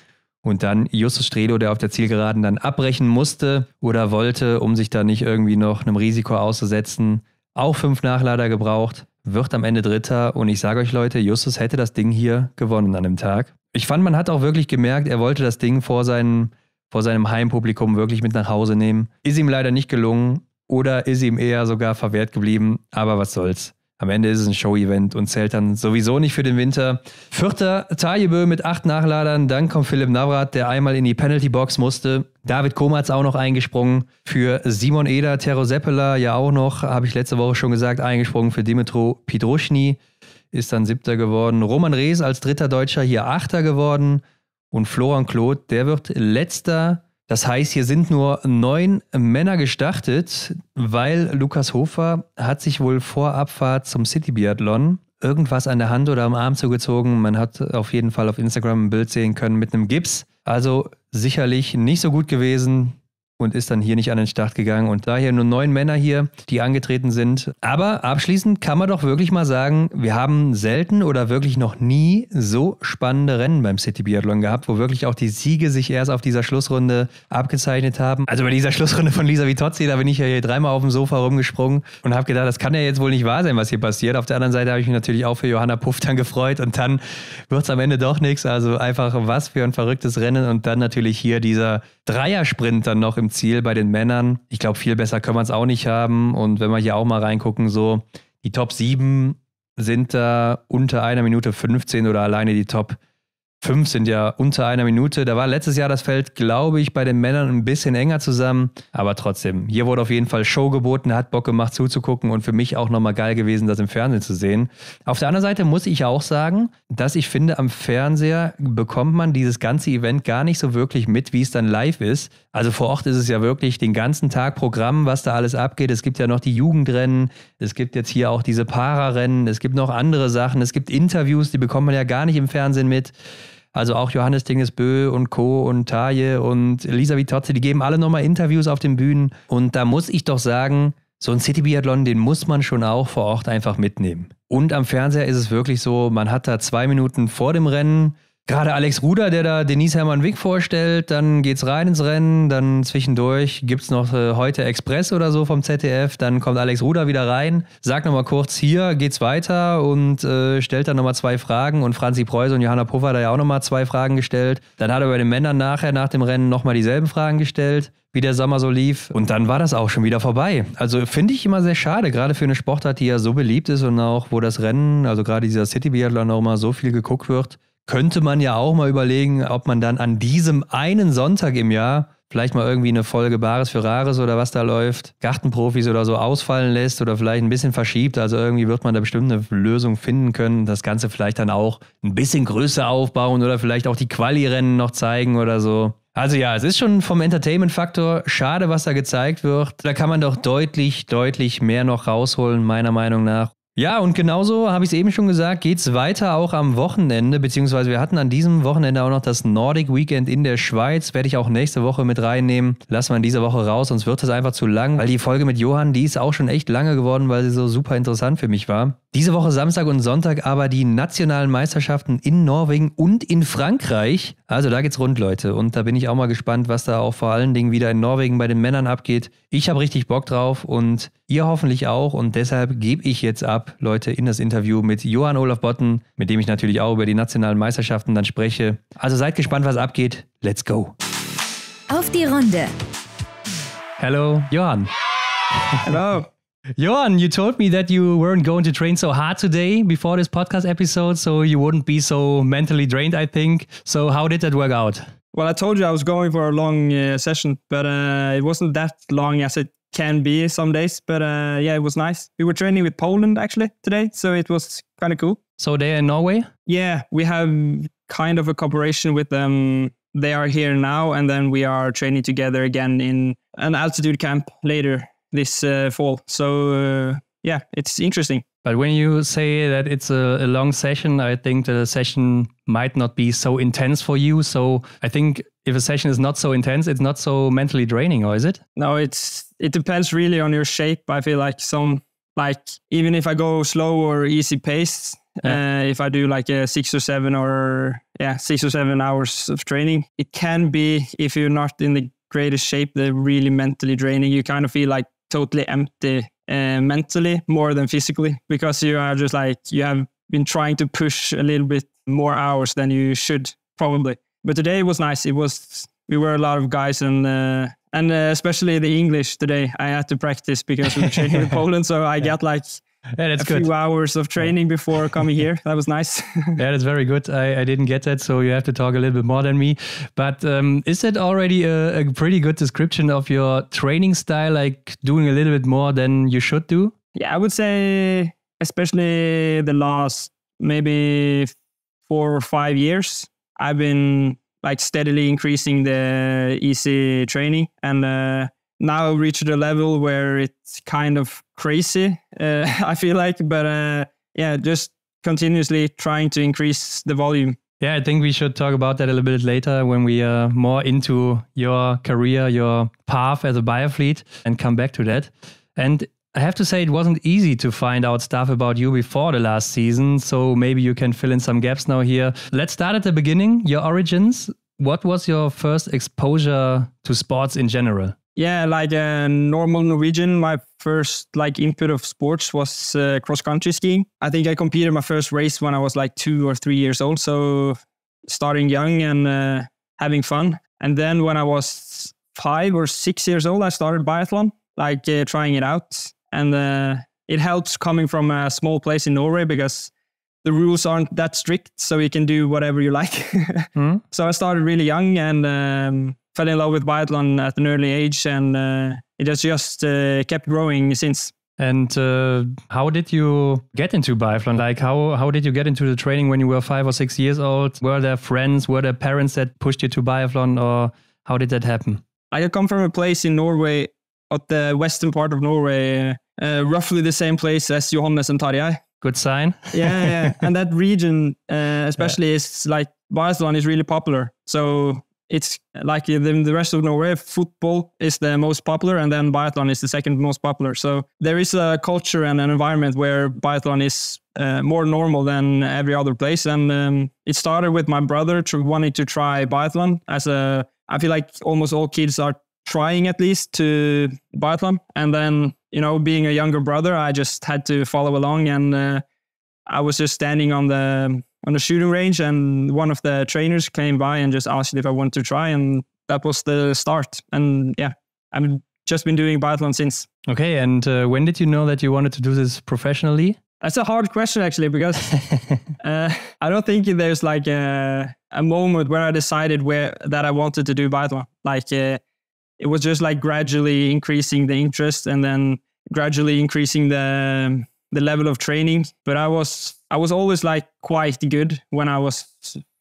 Und dann Justus Strelo, der auf der Zielgeraden dann abbrechen musste oder wollte, um sich da nicht irgendwie noch einem Risiko auszusetzen. Auch 5 Nachlader gebraucht, wird am Ende Dritter. Und ich sage euch Leute, Justus hätte das Ding hier gewonnen an dem Tag. Ich fand, man hat auch wirklich gemerkt, er wollte das Ding vor seinem Heimpublikum wirklich mit nach Hause nehmen. Ist ihm leider nicht gelungen oder ist ihm eher sogar verwehrt geblieben. Aber was soll's. Am Ende ist es ein Show-Event und zählt dann sowieso nicht für den Winter. 4. Tajebö mit 8 Nachladern. Dann kommt Philipp Navrat, der einmal in die Penalty-Box musste. David Komatz auch noch eingesprungen. Für Simon Eder, Tero Seppala ja auch noch, habe ich letzte Woche schon gesagt, eingesprungen. Für Dimitro Pidruschny ist dann 7. geworden. Roman Rees als 3. Deutscher hier 8. geworden. Und Florian Claude, der wird Letzter. Das heißt, hier sind nur 9 Männer gestartet, weil Lukas Hofer hat sich wohl vor Abfahrt zum City Biathlon irgendwas an der Hand oder am Arm zugezogen. Man hat auf jeden Fall auf Instagram ein Bild sehen können mit einem Gips. Also sicherlich nicht so gut gewesen und ist dann hier nicht an den Start gegangen. Und daher nur 9 Männer hier, die angetreten sind. Aber abschließend kann man doch wirklich mal sagen, wir haben selten oder wirklich noch nie so spannende Rennen beim City Biathlon gehabt, wo wirklich auch die Siege sich erst auf dieser Schlussrunde abgezeichnet haben. Also bei dieser Schlussrunde von Lisa Vittozzi, da bin ich ja hier 3-mal auf dem Sofa rumgesprungen und habe gedacht, das kann ja jetzt wohl nicht wahr sein, was hier passiert. Auf der anderen Seite habe ich mich natürlich auch für Johanna Puff dann gefreut und dann wird es am Ende doch nichts. Also einfach was für ein verrücktes Rennen und dann natürlich hier dieser Dreiersprint dann noch im Ziel bei den Männern. Ich glaube, viel besser können wir es auch nicht haben. Und wenn wir hier auch mal reingucken, so die Top 7 sind da unter 1 Minute 15 oder alleine die Top 5 sind ja unter 1 Minute. Da war letztes Jahr das Feld, glaube ich, bei den Männern ein bisschen enger zusammen. Aber trotzdem, hier wurde auf jeden Fall Show geboten, hat Bock gemacht zuzugucken und für mich auch nochmal geil gewesen, das im Fernsehen zu sehen. Auf der anderen Seite muss ich auch sagen, dass ich finde, am Fernseher bekommt man dieses ganze Event gar nicht so wirklich mit, wie es dann live ist. Also vor Ort ist es ja wirklich den ganzen Tag Programm, was da alles abgeht. Es gibt ja noch die Jugendrennen, es gibt jetzt hier auch diese Para-Rennen, es gibt noch andere Sachen, es gibt Interviews, die bekommt man ja gar nicht im Fernsehen mit. Also auch Johannes Dingesbö und Co. und Taje und Lisa Vittozzi, die geben alle nochmal Interviews auf den Bühnen. Und da muss ich doch sagen, so ein City Biathlon, den muss man schon auch vor Ort einfach mitnehmen. Und am Fernseher ist es wirklich so, man hat da 2 Minuten vor dem Rennen gerade Alex Ruder, der da Denise Hermann-Wick vorstellt, dann geht's rein ins Rennen, dann zwischendurch gibt's noch heute Express oder so vom ZDF, dann kommt Alex Ruder wieder rein, sagt nochmal kurz, hier geht's weiter und stellt dann nochmal 2 Fragen und Franzi Preuß und Johanna Puffer hat da ja auch nochmal 2 Fragen gestellt. Dann hat er bei den Männern nachher, nach dem Rennen, nochmal dieselben Fragen gestellt, wie der Sommer so lief. Und dann war das auch schon wieder vorbei. Also finde ich immer sehr schade, gerade für eine Sportart, die ja so beliebt ist und auch, wo das Rennen, also gerade dieser City Biathlon auch mal so viel geguckt wird, könnte man ja auch mal überlegen, ob man dann an diesem einen Sonntag im Jahr vielleicht mal irgendwie eine Folge Bares für Rares oder was da läuft, Gartenprofis oder so ausfallen lässt oder vielleicht ein bisschen verschiebt. Also irgendwie wird man da bestimmt eine Lösung finden können. Das Ganze vielleicht dann auch ein bisschen größer aufbauen oder vielleicht auch die Quali-Rennen noch zeigen oder so. Also ja, es ist schon vom Entertainment-Faktor schade, was da gezeigt wird. Da kann man doch deutlich mehr noch rausholen, meiner Meinung nach. Ja, und genauso, habe ich es eben schon gesagt, geht es weiter auch am Wochenende, beziehungsweise wir hatten an diesem Wochenende auch noch das Nordic Weekend in der Schweiz, werde ich auch nächste Woche mit reinnehmen. Lassen wir in dieser Woche raus, sonst wird das einfach zu lang, weil die Folge mit Johann, die ist auch schon echt lange geworden, weil sie so super interessant für mich war. Diese Woche Samstag und Sonntag aber die nationalen Meisterschaften in Norwegen und in Frankreich. Also da geht's rund, Leute. Und da bin ich auch mal gespannt, was da auch vor allen Dingen wieder in Norwegen bei den Männern abgeht. Ich habe richtig Bock drauf und ihr hoffentlich auch. Und deshalb gebe ich jetzt ab, Leute, in das Interview mit Johan-Olav Botn, mit dem ich natürlich auch über die nationalen Meisterschaften dann spreche. Also seid gespannt, was abgeht. Let's go. Auf die Runde. Hello, Johan. Hello. Johan, you told me that you weren't going to train so hard today before this podcast episode, so you wouldn't be so mentally drained, I think. So how did that work out? Well, I told you I was going for a long session, but it wasn't that long as it can be some days. But yeah, it was nice. We were training with Poland actually today, so it was kind of cool. So they're in Norway? Yeah, we have kind of a cooperation with them they are here now, and then we are training together again in an altitude camp later this fall. So yeah, it's interesting. But when you say that it's a long session, I think the session might not be so intense for you. So I think if a session is not so intense, it's not so mentally draining, or is it? No, it depends really on your shape. I feel like even if I go slow or easy pace, if I do like a 6 or 7 hours of training, it can be, if you're not in the greatest shape, they're really mentally draining. You kind of feel like totally empty mentally more than physically, because you are just like, you have been trying to push a little bit more hours than you should probably. But today it was nice. We were a lot of guys, and especially the English today, I had to practice because we were training with Poland. So I got like few hours of training before coming here. That was nice. Yeah, that's very good. I didn't get that, so you have to talk a little bit more than me. But is that already a pretty good description of your training style, like doing a little bit more than you should do? Yeah, I would say especially the last maybe 4 or 5 years, I've been like steadily increasing the easy training, and now reached a level where it's kind of crazy, I feel like. But just continuously trying to increase the volume. Yeah, I think we should talk about that a little bit later when we are more into your career, your path as a biathlete, and come back to that. And I have to say, it wasn't easy to find out stuff about you before the last season, so maybe you can fill in some gaps now here. Let's start at the beginning, your origins. What was your first exposure to sports in general? Yeah, like a normal Norwegian, my first like input of sports was cross-country skiing. I think I competed my first race when I was like 2 or 3 years old, so starting young and having fun. And then when I was 5 or 6 years old, I started biathlon, like trying it out. And it helps coming from a small place in Norway because the rules aren't that strict, so you can do whatever you like. So I started really young and fell in love with biathlon at an early age, and it has just kept growing since. And how did you get into biathlon? Like how did you get into the training when you were 5 or 6 years old? Were there friends, were there parents that pushed you to biathlon, or how did that happen? I come from a place in Norway, at the western part of Norway, roughly the same place as Johannes and Tarjei. Good sign. Yeah. And that region, especially, is like biathlon is really popular. So it's like in the rest of Norway, football is the most popular, and then biathlon is the second most popular. So there is a culture and an environment where biathlon is more normal than every other place. And it started with my brother wanting to try biathlon I feel like almost all kids are trying at least to biathlon. And then, being a younger brother, I just had to follow along, and I was just standing on the shooting range, and one of the trainers came by and just asked if I wanted to try, and that was the start. And yeah, I've just been doing biathlon since. Okay, and when did you know that you wanted to do this professionally? That's a hard question, actually, because I don't think there's like a moment where I decided that I wanted to do biathlon. Like it was just like gradually increasing the interest, and then gradually increasing the level of training. But I was always like quite good when I was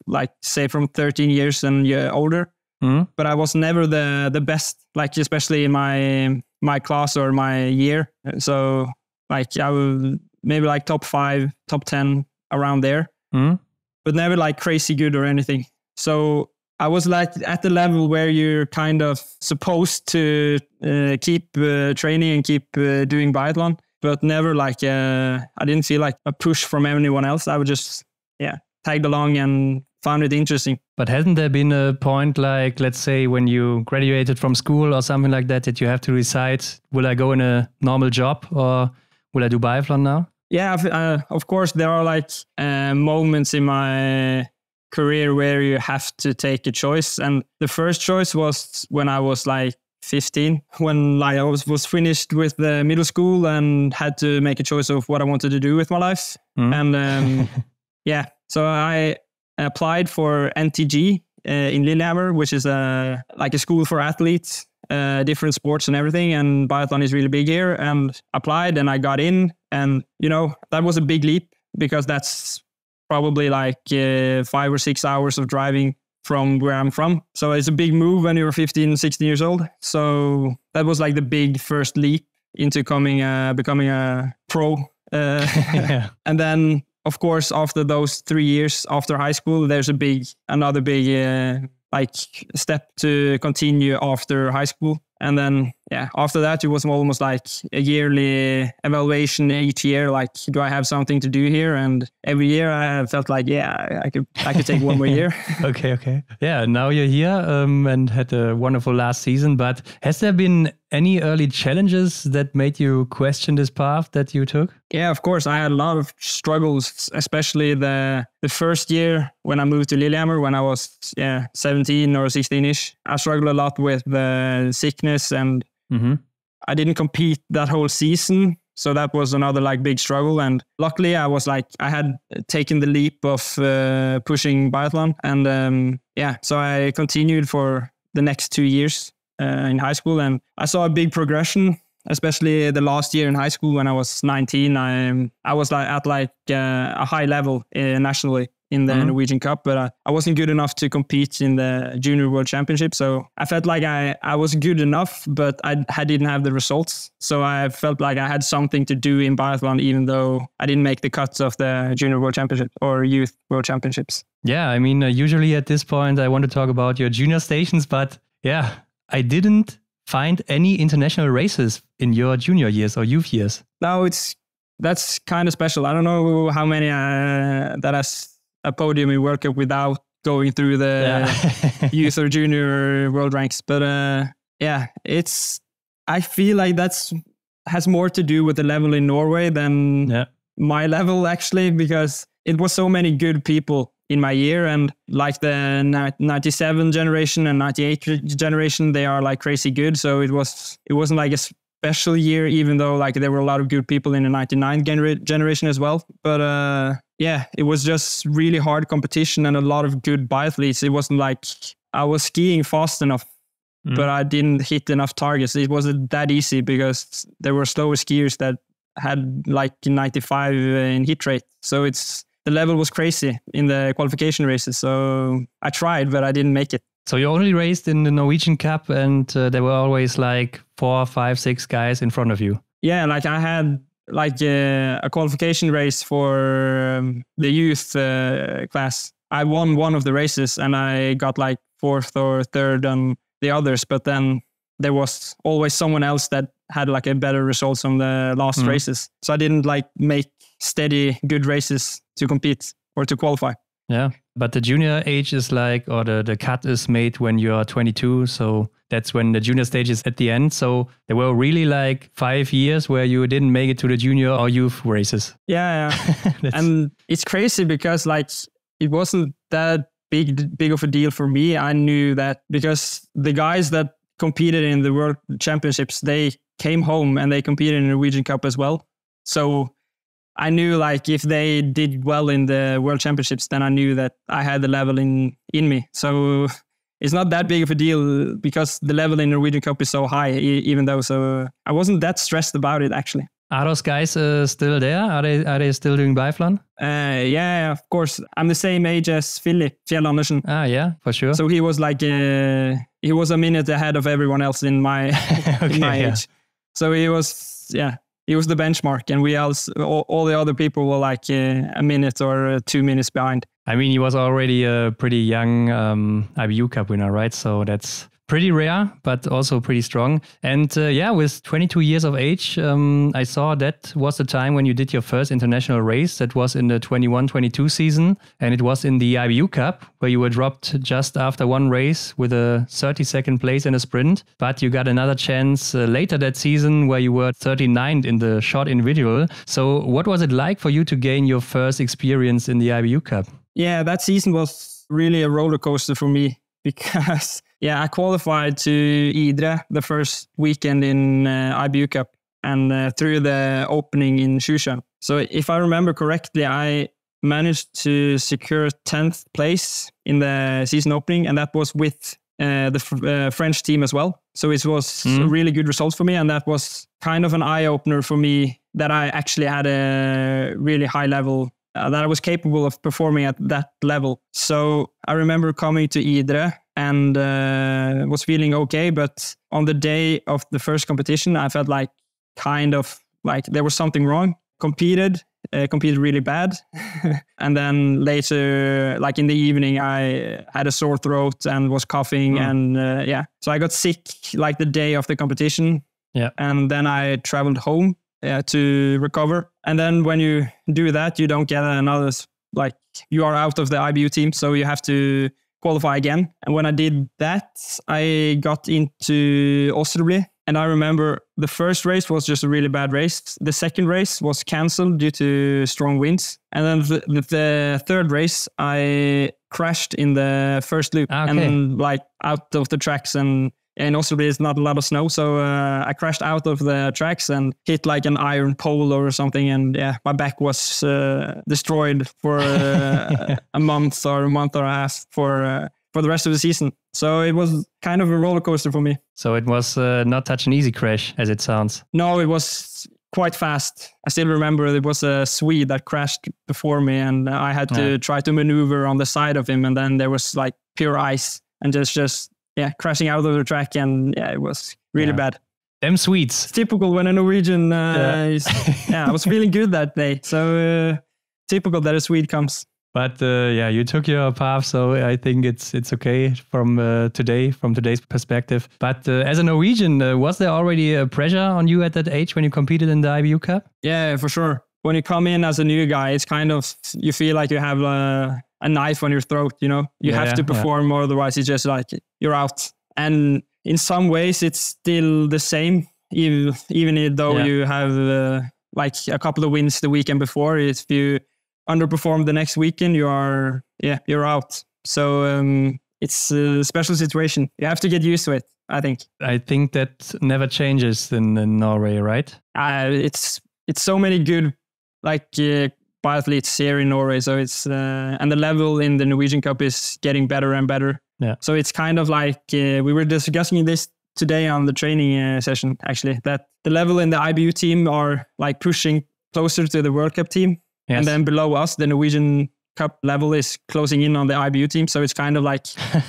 like, say, from 13 years and older. But I was never the best, like especially in my class or my year. So like I was maybe like top 5, top 10 around there, but never like crazy good or anything. So I was like at the level where you're kind of supposed to keep training and keep doing biathlon, but never like, I didn't feel like a push from anyone else. I would just, tagged along and found it interesting. But hasn't there been a point, like, let's say when you graduated from school or something like that you have to decide, will I go in a normal job or will I do biathlon now? Yeah, of course, there are like moments in my career where you have to take a choice. And the first choice was when I was like 15, when I was finished with the middle school and had to make a choice of what I wanted to do with my life. And so I applied for NTG in Lillehammer, which is like a school for athletes, different sports and everything. And biathlon is really big here, and applied, and I got in. And, that was a big leap, because that's probably like 5 or 6 hours of driving from where I'm from. So it's a big move when you're 15, 16 years old. So that was like the big first leap into becoming a pro. And then, of course, after those 3 years after high school, there's another big like step to continue after high school. And then, after that, it was almost like a yearly evaluation each year. Like, do I have something to do here? And every year I felt like, I could take one more year. Okay. Yeah, now you're here and had a wonderful last season. But has there been any early challenges that made you question this path that you took? Yeah, of course. I had a lot of struggles, especially the first year when I moved to Lillehammer when I was 17 or 16-ish. I struggled a lot with the sickness and I didn't compete that whole season. So that was another like big struggle. And luckily I had taken the leap of pushing biathlon. And so I continued for the next 2 years in high school. And I saw a big progression, especially the last year in high school when I was 19. I was at a high level nationally in the Norwegian Cup, but I wasn't good enough to compete in the Junior World Championship. So I felt like I was good enough, but I didn't have the results. So I felt like I had something to do in biathlon, even though I didn't make the cuts of the Junior World Championship or Youth World Championships. Yeah, I mean, usually at this point, I want to talk about your junior stations, but I didn't find any international races in your junior years or youth years. No, that's kind of special. I don't know how many that has a podium in World Cup without going through the youth or junior world ranks. But I feel like has more to do with the level in Norway than my level actually, because it was so many good people in my year, and like the 97 generation and 98 generation, they are like crazy good. So it wasn't like a special year, even though like there were a lot of good people in the 99 generation as well. But it was just really hard competition and a lot of good biathletes. It wasn't like I was skiing fast enough, but I didn't hit enough targets. It wasn't that easy because there were slower skiers that had like 95 in hit rate. So the level was crazy in the qualification races. So I tried, but I didn't make it. So you only raced in the Norwegian Cup and there were always like 4, 5, 6 guys in front of you. Yeah, like I had like a qualification race for the youth class. I won one of the races and I got like 4th or 3rd on the others. But then there was always someone else that had like a better results on the last races. So I didn't like make steady, good races to compete or to qualify. Yeah, but the junior age is like, or the cut is made when you're 22. So that's when the junior stage is at the end. So there were really like 5 years where you didn't make it to the junior or youth races. Yeah. And it's crazy because like it wasn't that big of a deal for me. I knew that because the guys that competed in the World Championships, they came home and they competed in the Norwegian Cup as well. So I knew like if they did well in the World Championships, then I knew that I had the level in me. So it's not that big of a deal because the level in the Norwegian Cup is so high, even though. So I wasn't that stressed about it actually. Are those guys still there? Are they still doing biathlon? Yeah, of course. I'm the same age as Philip Fjell Andersen. Ah, yeah, for sure. So he was like he was a minute ahead of everyone else in my in my age. So he was the benchmark, and we all the other people were like a minute or 2 minutes behind. I mean, he was already a pretty young IBU Cup winner, right? So that's pretty rare, but also pretty strong. And with 22 years of age, I saw that was the time when you did your first international race. That was in the 21-22 season. And it was in the IBU Cup, where you were dropped just after one race with a 32nd place in a sprint. But you got another chance later that season where you were 39th in the short individual. So what was it like for you to gain your first experience in the IBU Cup? Yeah, that season was really a roller coaster for me because I qualified to Idre the first weekend in IBU Cup and through the opening in Sjusjøen. So if I remember correctly, I managed to secure 10th place in the season opening, and that was with the French team as well. So it was a really good result for me, and that was kind of an eye-opener for me that I actually had a really high level that I was capable of performing at that level. So I remember coming to Idre and was feeling okay, but on the day of the first competition, I felt like kind of like there was something wrong. Competed really bad. And then later, like in the evening, I had a sore throat and was coughing. And so I got sick like the day of the competition. Yeah. And then I traveled home to recover. And then when you do that, you don't get another, like you are out of the IBU team. So you have to qualify again. And when I did that, I got into Osterby. And I remember the first race was just a really bad race. The second race was cancelled due to strong winds. And then the third race, I crashed in the first loop and like out of the tracks. And in Osterby, there's not a lot of snow. So I crashed out of the tracks and hit like an iron pole or something. And my back was destroyed for a month or and a half for the rest of the season. So it was kind of a roller coaster for me. So it was not such an easy crash as it sounds. No, it was quite fast. I still remember there was a Swede that crashed before me and I had to try to maneuver on the side of him. And then there was like pure ice and just crashing out of the track. And it was really bad. Them Swedes. It's typical when a Norwegian is... I was feeling good that day. So typical that a Swede comes. But you took your path, so I think it's okay from today's perspective. But as a Norwegian, was there already a pressure on you at that age when you competed in the IBU Cup? Yeah, for sure. When you come in as a new guy, it's kind of, you feel like you have a knife on your throat, you know? You have to perform, or otherwise it's just like you're out. And in some ways, it's still the same, even though you have like a couple of wins the weekend before. If you underperform the next weekend, you're out. So it's a special situation. You have to get used to it, I think. I think that never changes in Norway, right? It's so many good biathletes here in Norway. So it's and the level in the Norwegian Cup is getting better and better. Yeah. So it's kind of like we were discussing this today on the training session, actually, that the level in the IBU team are like pushing closer to the World Cup team. Yes. And then below us, the Norwegian Cup level is closing in on the IBU team. So it's kind of like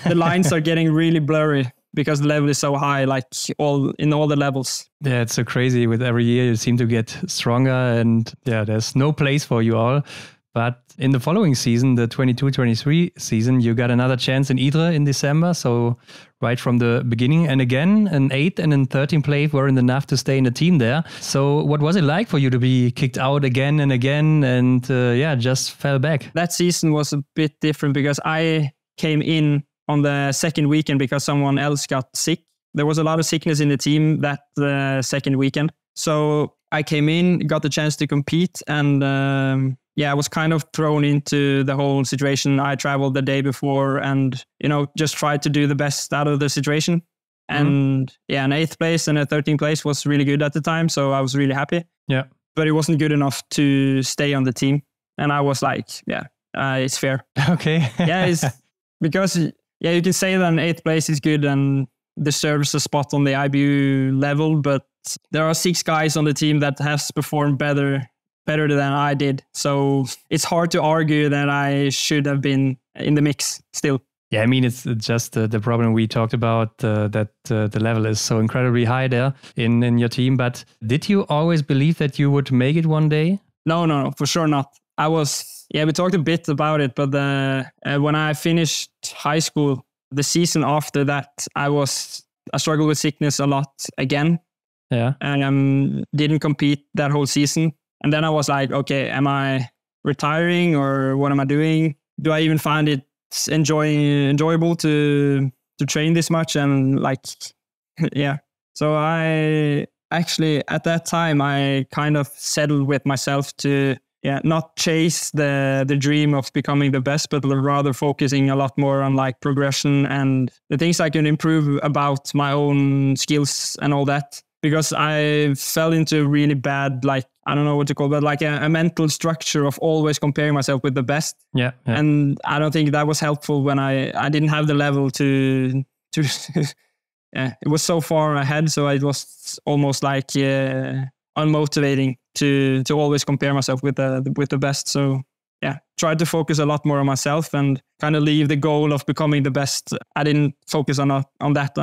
the lines are getting really blurry because the level is so high, like in all the levels. Yeah, it's so crazy. With every year, you seem to get stronger and there's no place for you all. But in the following season, the 22-23 season, you got another chance in Idre in December. So right from the beginning, and again, an 8th and a 13th place weren't enough to stay in the team there. So what was it like for you to be kicked out again and again and just fell back? That season was a bit different because I came in on the second weekend because someone else got sick. There was a lot of sickness in the team that second weekend. So I came in, got the chance to compete, and I was kind of thrown into the whole situation. I traveled the day before and, just tried to do the best out of the situation. And an 8th place and a 13th place was really good at the time. So I was really happy. Yeah. But it wasn't good enough to stay on the team. And I was like, it's fair. Okay. It's because, you can say that an 8th place is good and deserves a spot on the IBU level. But there are 6 guys on the team that has performed better than I did. So it's hard to argue that I should have been in the mix still. Yeah, I mean, it's just the problem we talked about, that the level is so incredibly high there in your team. But did you always believe that you would make it one day? No, for sure not. I was, we talked a bit about it, but when I finished high school, the season after that, I struggled with sickness a lot again. Yeah. And didn't compete that whole season. And then I was like, okay, am I retiring or what am I doing? Do I even find it enjoyable to train this much? And so I actually, at that time, I kind of settled with myself to not chase the dream of becoming the best, but rather focusing a lot more on like progression and the things I can improve about my own skills and all that. Because I fell into really bad, I don't know what to call it, but like a mental structure of always comparing myself with the best. Yeah. And I don't think that was helpful when I didn't have the level to it was so far ahead. So it was almost like unmotivating to always compare myself with the best. So tried to focus a lot more on myself and kind of leave the goal of becoming the best. I didn't focus on that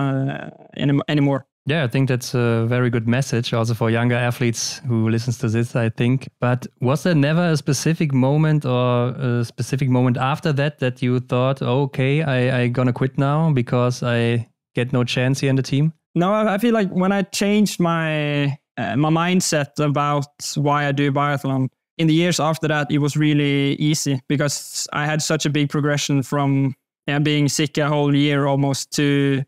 anymore. Yeah, I think that's a very good message also for younger athletes who listens to this, I think. But was there never a specific moment or a specific moment after that you thought, okay, I'm going to quit now because I get no chance here in the team? No, I feel like when I changed my mindset about why I do biathlon, in the years after that, it was really easy because I had such a big progression from being sick a whole year almost to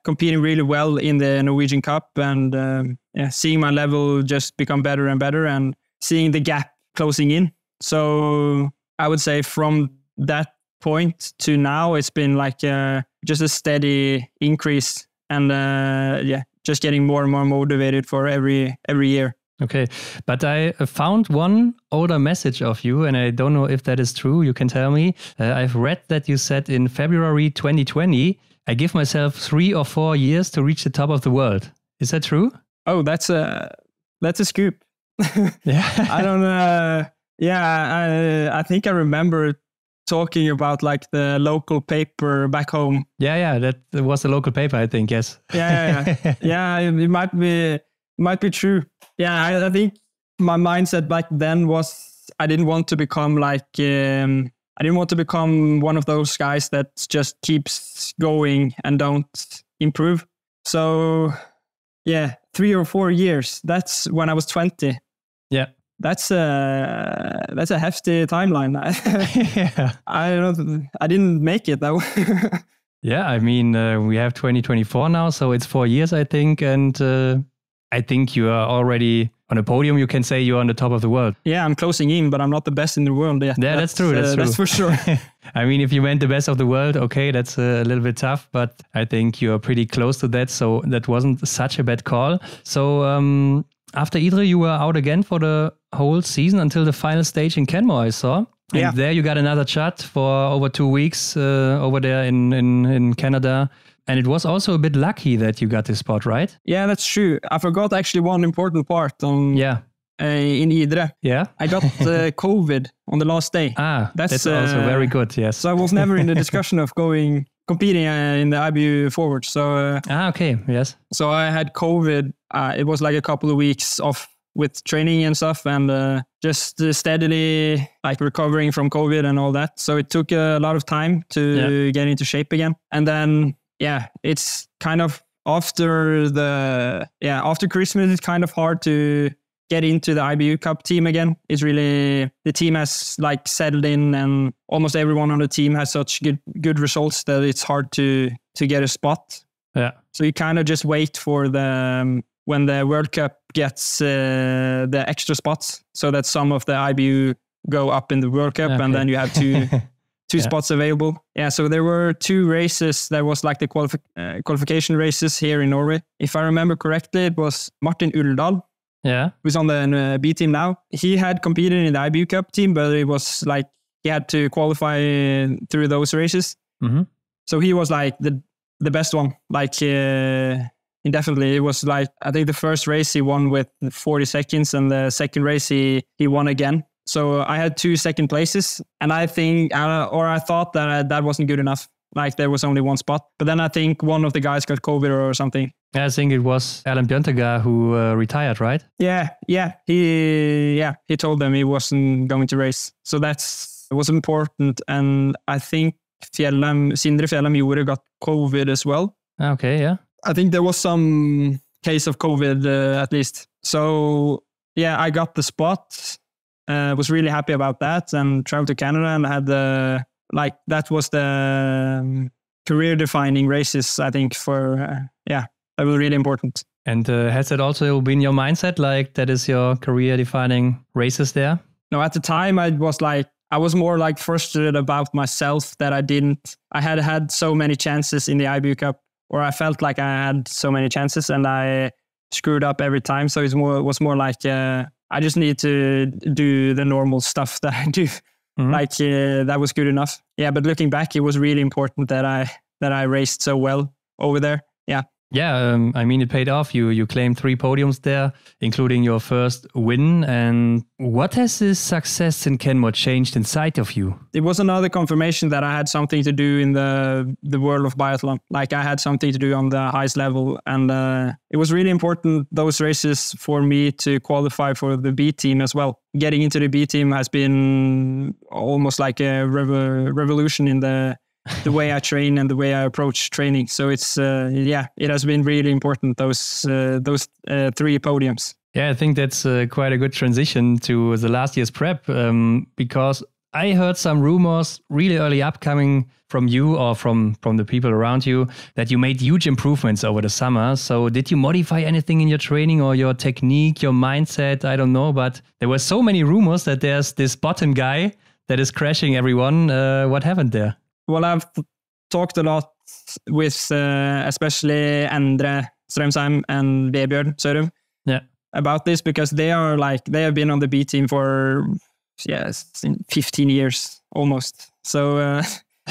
competing really well in the Norwegian Cup and seeing my level just become better and better and seeing the gap closing in. So I would say from that point to now, it's been like just a steady increase and just getting more and more motivated for every year. Okay, but I found one older message of you, and I don't know if that is true. You can tell me. I've read that you said in February 2020, I give myself 3 or 4 years to reach the top of the world. Is that true? Oh, that's a scoop. Yeah, I don't know. I think I remember talking about like the local paper back home. Yeah, that was the local paper, I think. Yes. Yeah. It might be true. Yeah, I think my mindset back then was I didn't want to become like I didn't want to become one of those guys that just keeps going and don't improve. So 3 or 4 years. That's when I was 20. Yeah. That's a hefty timeline. Yeah. I didn't make it though. Yeah, I mean, we have 2024 now, so it's 4 years, I think. And I think you are already on a podium. You can say you're on the top of the world. Yeah, I'm closing in, but I'm not the best in the world yet. Yeah, that's true. That's for sure. I mean, if you went the best of the world, okay, that's a little bit tough, but I think you're pretty close to that. So that wasn't such a bad call. So after Idre, you were out again for the whole season until the final stage in Kenmore, I saw. And there you got another shot for over 2 weeks over there in Canada. And it was also a bit lucky that you got this spot, right? Yeah, that's true. I forgot actually one important part in Idre. Yeah. I got COVID on the last day. That's also very good, yes. So I was never in the discussion of competing in the IBU forward. So okay, yes. So I had COVID. It was like a couple of weeks off with training and stuff and just steadily like recovering from COVID and all that. So it took a lot of time to get into shape again. And then, it's kind of after Christmas, it's kind of hard to get into the IBU Cup team again. It's really, the team has like settled in and almost everyone on the team has such good results that it's hard to get a spot. Yeah. So you kind of just wait for when the World Cup gets the extra spots so that some of the IBU go up in the World Cup and then you have two spots available. Yeah, so there were 2 races. There was like the qualification races here in Norway. If I remember correctly, it was Martin Uldal, who's on the B team now. He had competed in the IBU Cup team, but it was like he had to qualify through those races. Mm-hmm. So he was like the best one. Like indefinitely, it was like I think the first race he won with 40 seconds, and the second race he won again. So I had 2 second places, and I think, I thought that wasn't good enough. Like there was only 1 spot, but then I think one of the guys got COVID or something. Yeah, I think it was Alan Bjørntegard who retired, right? Yeah. He told them he wasn't going to race, so it was important. And I think Sindre Fjellheim Jorde got COVID as well. Okay, yeah. I think there was some case of COVID at least. So I got the spot. Was really happy about that and traveled to Canada and had that was the career defining races, I think, for that was really important. And has that also been your mindset, like that is your career defining races there? No, at the time I was more like frustrated about myself that I had so many chances in the IBU Cup, or I felt like I had so many chances and I screwed up every time. So it was more like I just need to do the normal stuff that I do. Mm-hmm. Like that was good enough. Yeah, but looking back, it was really important that I raced so well over there. Yeah. Yeah, I mean, it paid off. You claimed 3 podiums there, including your first win. And what has this success in Kenmore changed inside of you? It was another confirmation that I had something to do in the world of biathlon. Like I had something to do on the highest level. And it was really important, those races, for me to qualify for the B team as well. Getting into the B team has been almost like a revolution in the way I train and the way I approach training. So it's, it has been really important, those 3 podiums. Yeah, I think that's quite a good transition to the last year's prep, because I heard some rumors really early up coming from you or from the people around you that you made huge improvements over the summer. So did you modify anything in your training or your technique, your mindset? I don't know, but there were so many rumors that there's this Botn guy that is crashing everyone. What happened there? Well, I've talked a lot with especially Endre Strømsheim and Vebjørn Sørum about this, because they have been on the B team for 15 years almost. So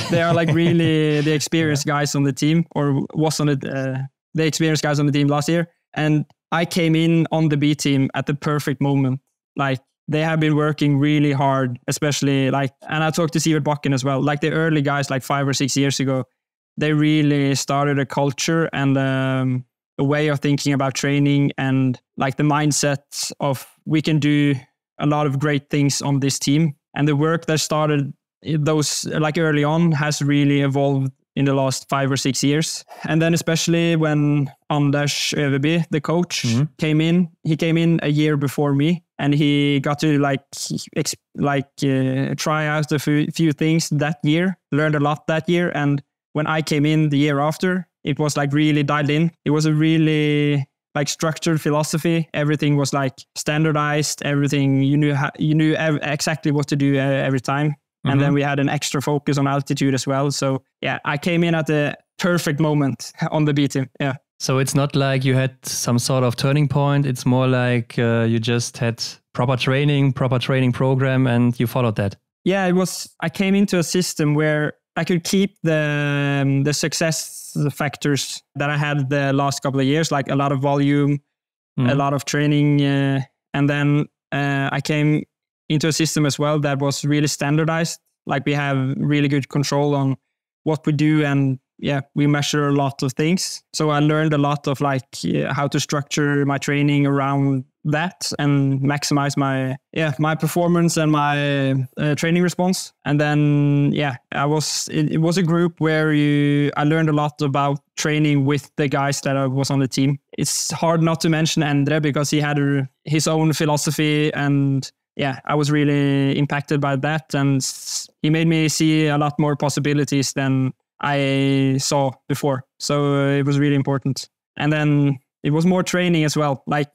they are like really the experienced guys on the team, or was on the experienced guys on the team last year. And I came in on the B team at the perfect moment. Like, they have been working really hard, especially and I talked to Sivert Bakken as well. Like the early guys, like 5 or 6 years ago, they really started a culture and a way of thinking about training, and like the mindset of we can do a lot of great things on this team. And the work that started those like early on has really evolved in the last 5 or 6 years. And then especially when Anders Øverby, the coach, came in, he came in a year before me, and he got to try out a few things that year, learned a lot that year. And when I came in the year after, it was like really dialed in. It was a really like structured philosophy. Everything was like standardized. Everything, you knew exactly what to do every time. And then we had an extra focus on altitude as well. So yeah, I came in at the perfect moment on the B team. Yeah. So it's not like you had some sort of turning point. It's more like you just had proper training program, and you followed that. Yeah, it was. I came into a system where I could keep the success factors that I had the last couple of years, like a lot of volume, a lot of training. And then I came into a system as well that was really standardized. Like we have really good control on what we do, and we measure a lot of things. So I learned a lot of how to structure my training around that and maximize my performance and my training response. And then it was a group where I learned a lot about training with the guys that I was on the team. It's hard not to mention Endre, because he had his own philosophy, and I was really impacted by that, and he made me see a lot more possibilities than I saw before. So it was really important. And then it was more training as well. Like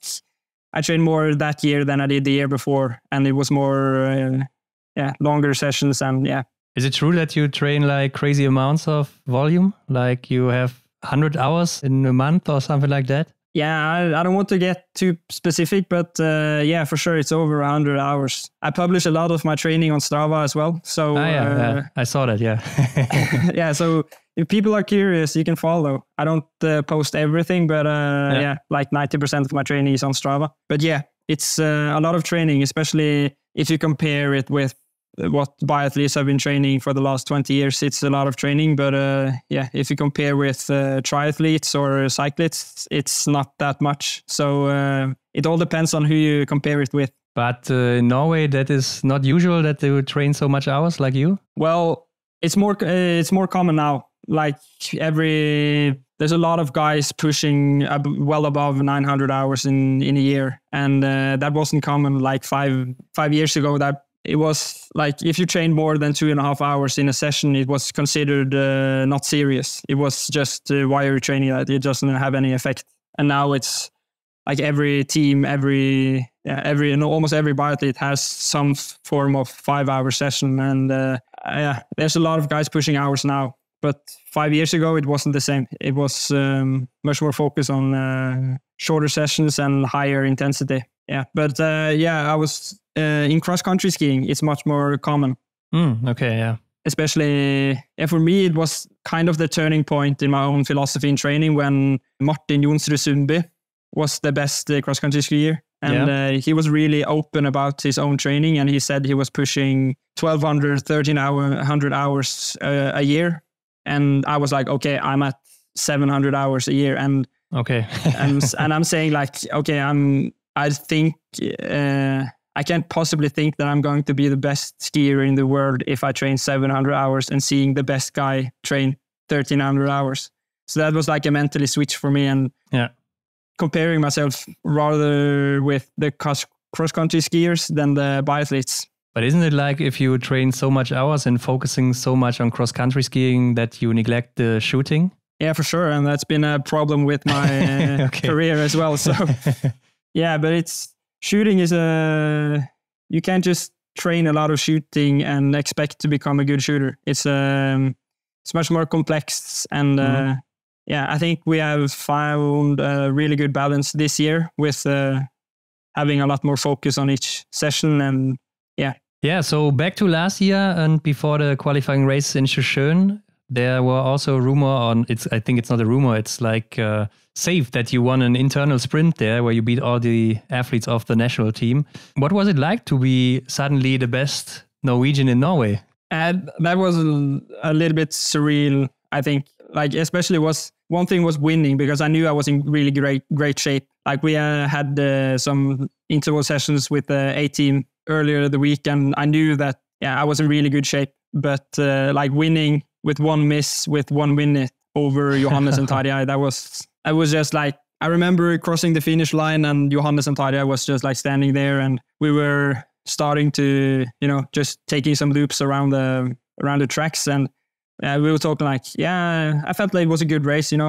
I trained more that year than I did the year before, and it was more longer sessions. And Is it true that you train like crazy amounts of volume? Like you have 100 hours in a month or something like that? Yeah, I don't want to get too specific, but for sure, it's over 100 hours. I publish a lot of my training on Strava as well. So I saw that, yeah, so if people are curious, you can follow. I don't post everything, but like 90% of my training is on Strava. But it's a lot of training, especially if you compare it with what biathletes have been training for the last 20 years. It's a lot of training, but if you compare with triathletes or cyclists, it's not that much. So it all depends on who you compare it with. But in Norway, that is not usual that they would train so much hours like you? Well, it's more common now. Like there's a lot of guys pushing well above 900 hours in a year. And that wasn't common like five years ago. That it was like if you trained more than 2.5 hours in a session, it was considered not serious. It was just why are you training that? It doesn't have any effect. And now it's like every team, almost every biathlete has some form of 5-hour session. And there's a lot of guys pushing hours now. But 5 years ago, it wasn't the same. It was much more focused on shorter sessions and higher intensity. Yeah, but I was in cross-country skiing. It's much more common. Okay, yeah. especially for me, it was kind of the turning point in my own philosophy in training when Martin Jonsrud Sundby was the best cross-country skier. And he was really open about his own training. And he said he was pushing 1,200, 1,300 hours a year. And I was like, okay, I'm at 700 hours a year. And and I'm saying like, okay, I think I can't possibly think that I'm going to be the best skier in the world if I train 700 hours and seeing the best guy train 1,300 hours. So that was like a mentally switch for me. And comparing myself rather with the cross-country skiers than the biathletes. But isn't it like if you train so much hours and focusing so much on cross-country skiing that you neglect the shooting? Yeah, for sure. And that's been a problem with my career as well. So yeah, but shooting is you can't just train a lot of shooting and expect to become a good shooter. It's much more complex. And I think we have found a really good balance this year with having a lot more focus on each session. And yeah, so back to last year and before the qualifying race in Schön, there were also a rumor I think it's not a rumor, it's like safe that you won an internal sprint there where you beat all the athletes of the national team. What was it like to be suddenly the best Norwegian in Norway? And that was a little bit surreal, I think. Like, especially one thing was winning, because I knew I was in really great shape. Like, we had some interval sessions with the A team earlier the week, and I knew that I was in really good shape. But like winning with one miss, with 1 minute over Johannes and Tarjei, I was just like, I remember crossing the finish line, and Johannes and Tarjei was just like standing there, and we were starting to, just taking some loops around the tracks, and we were talking like, I felt like it was a good race, and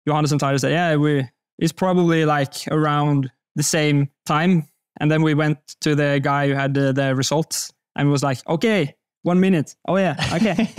Johannes and Tarjei said, it's probably like around the same time. And then we went to the guy who had the results, and was like, okay, 1 minute. Oh yeah, okay.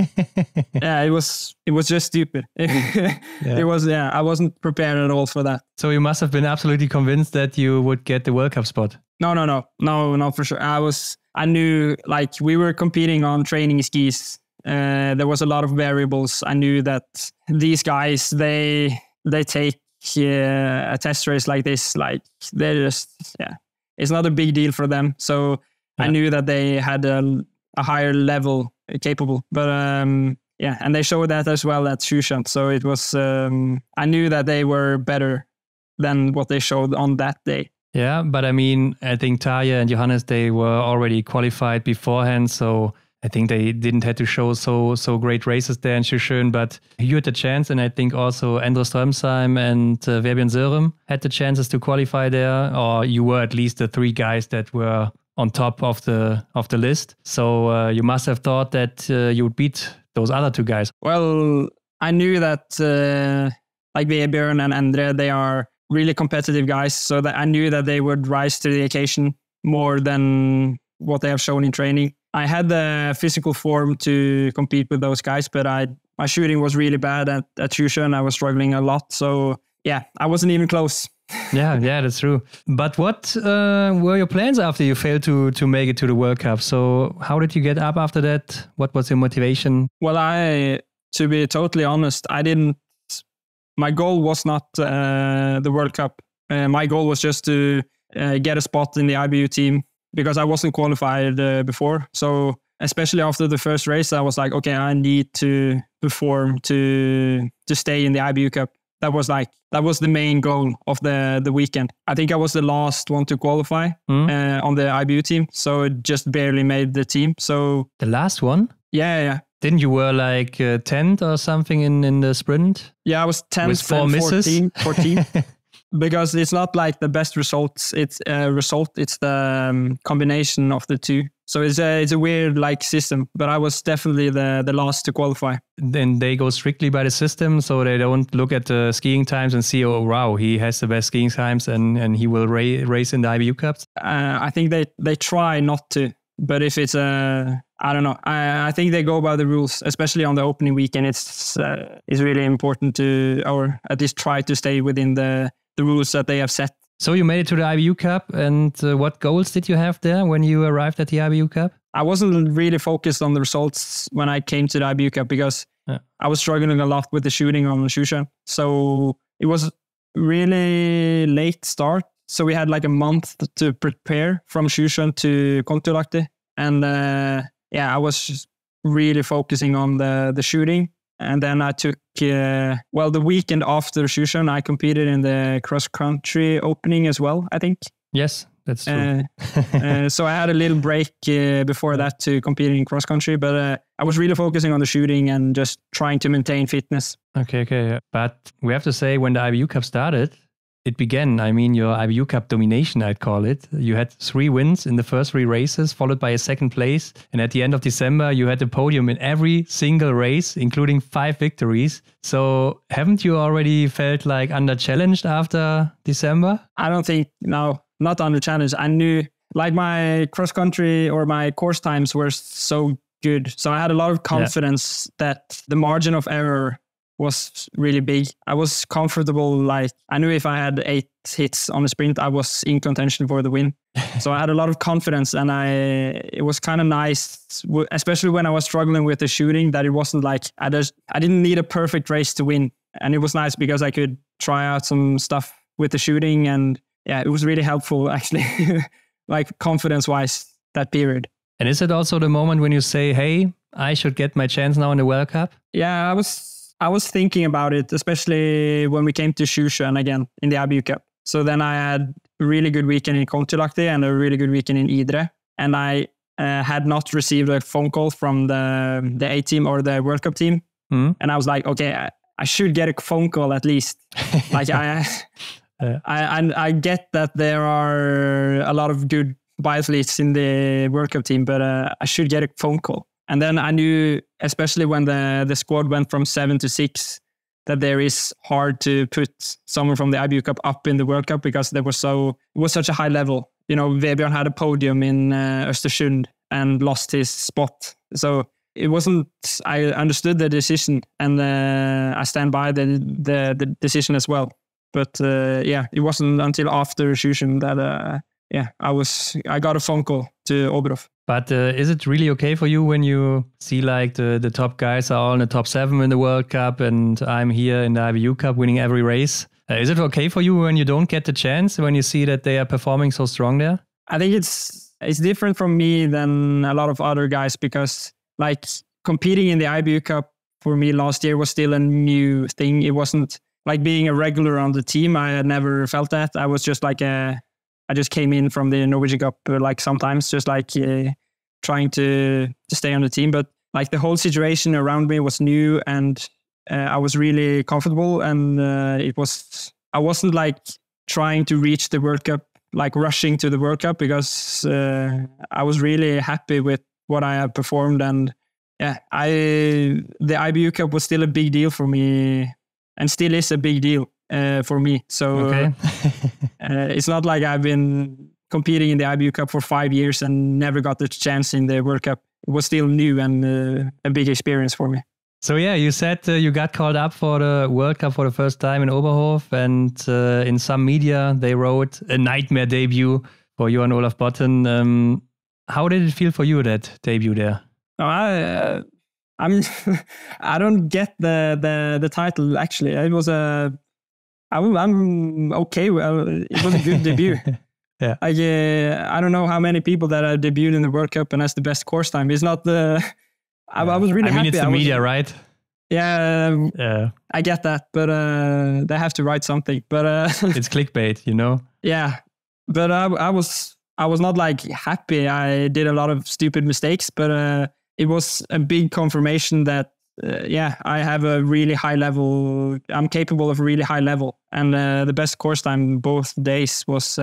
It was just stupid. It was, I wasn't prepared at all for that. So you must have been absolutely convinced that you would get the World Cup spot. No, for sure. I knew, like, we were competing on training skis. There was a lot of variables. I knew that these guys, they take a test race like this, like they're just, it's not a big deal for them. So I knew that they had a higher level capable, but and they showed that as well at Sjusjøen. So it was, I knew that they were better than what they showed on that day. Yeah, but I mean, I think Tarjei and Johannes, they were already qualified beforehand, so I think they didn't have to show so great races there in Sjusjøen, but you had the chance, and I think also Endre Strømsheim and Vebjørn Sørum had the chances to qualify there, or you were at least the 3 guys that were on top of the list. So you must have thought that you would beat those other 2 guys. Well, I knew that like Vebjørn and Endre, they are really competitive guys, so that I knew that they would rise to the occasion more than what they have shown in training. I had the physical form to compete with those guys, but my shooting was really bad at Sjusjøen. I was struggling a lot, so I wasn't even close. Yeah, that's true. But what were your plans after you failed to make it to the World Cup? So how did you get up after that? What was your motivation? Well, to be totally honest, my goal was not the World Cup. My goal was just to get a spot in the IBU team, because I wasn't qualified before. So especially after the first race, I was like, okay, I need to perform to stay in the IBU Cup. That was the main goal of the weekend. I think I was the last one to qualify on the IBU team, so it just barely made the team. So the last one? Yeah. Didn't you were like 10th or something in the sprint? Yeah, I was 10th with 4 misses. 14. Because it's not like the best results. It's a result. It's the combination of the 2. So it's a weird like system. But I was definitely the last to qualify. Then they go strictly by the system, so they don't look at the skiing times and see, oh wow, he has the best skiing times and he will race in the IBU Cups. I think they try not to. But if it's I don't know. I think they go by the rules, especially on the opening weekend. It's really important to, or at least try to stay within the rules that they have set. So you made it to the IBU Cup, and what goals did you have there when you arrived at the IBU Cup? I wasn't really focused on the results when I came to the IBU Cup because I was struggling a lot with the shooting on Shushan. So it was really late start. So we had like a month to prepare from Shushan to Kontiolahti. And I was really focusing on the shooting. And then I took, the weekend after Shushan, I competed in the cross-country opening as well, I think. Yes, that's true. So I had a little break before that to compete in cross-country, but I was really focusing on the shooting and just trying to maintain fitness. Okay. But we have to say, when the IBU Cup started, it began, your IBU Cup domination, I'd call it. You had 3 wins in the first 3 races, followed by a second place. And at the end of December, you had the podium in every single race, including 5 victories. So haven't you already felt like under challenged after December? I don't think, no, not under challenged. I knew like my cross country or my course times were so good. So I had a lot of confidence that the margin of error was really big. I was comfortable. Like I knew if I had 8 hits on a sprint, I was in contention for the win. So I had a lot of confidence, and it was kind of nice, especially when I was struggling with the shooting, that it wasn't like I didn't need a perfect race to win. And it was nice because I could try out some stuff with the shooting, and it was really helpful actually, like confidence-wise, that period. And is it also the moment when you say, hey, I should get my chance now in the World Cup? Yeah, I was thinking about it, especially when we came to Shushan again in the IBU Cup. So then I had a really good weekend in Kontiolahti and a really good weekend in Idre. And I had not received a phone call from the A team or the World Cup team. And I was like, okay, I should get a phone call at least. Like I get that there are a lot of good biathletes in the World Cup team, but I should get a phone call. And then I knew, especially when the squad went from 7 to 6, that there is hard to put someone from the IBU Cup up in the World Cup because it was such a high level. You know, Vebjørn had a podium in Östersund and lost his spot. So it wasn't, I understood the decision, and I stand by the decision as well. But it wasn't until after Shushan that I got a phone call to Oberhof. But is it really okay for you when you see like the top guys are all in the top 7 in the World Cup, and I'm here in the IBU Cup winning every race? Is it okay for you when you don't get the chance, when you see that they are performing so strong there? I think it's different from me than a lot of other guys, because like competing in the IBU Cup for me last year was still a new thing. It wasn't like being a regular on the team. I had never felt that. I was just like I just came in from the Norwegian Cup, like sometimes just like trying to stay on the team. But like the whole situation around me was new, and I was really comfortable. And I wasn't like trying to reach the World Cup, like rushing to the World Cup, because I was really happy with what I had performed. And the IBU Cup was still a big deal for me, and still is a big deal for me. So it's not like I've been competing in the IBU Cup for 5 years and never got the chance in the World Cup. It was still new and a big experience for me. So you said you got called up for the World Cup for the first time in Oberhof, and in some media they wrote a nightmare debut for Johan-Olav Botn. How did it feel for you, that debut there? I don't get the title actually. It was I'm okay. Well, it was a good debut. Yeah. I don't know how many people that have debuted in the World Cup and has the best course time. It's not the. I was really happy. I mean, it's the media, right? Yeah. I get that, but they have to write something. But it's clickbait, you know. Yeah, but I was not like happy. I did a lot of stupid mistakes, but it was a big confirmation that. I have a really high level. I'm capable of a really high level, and the best course time both days was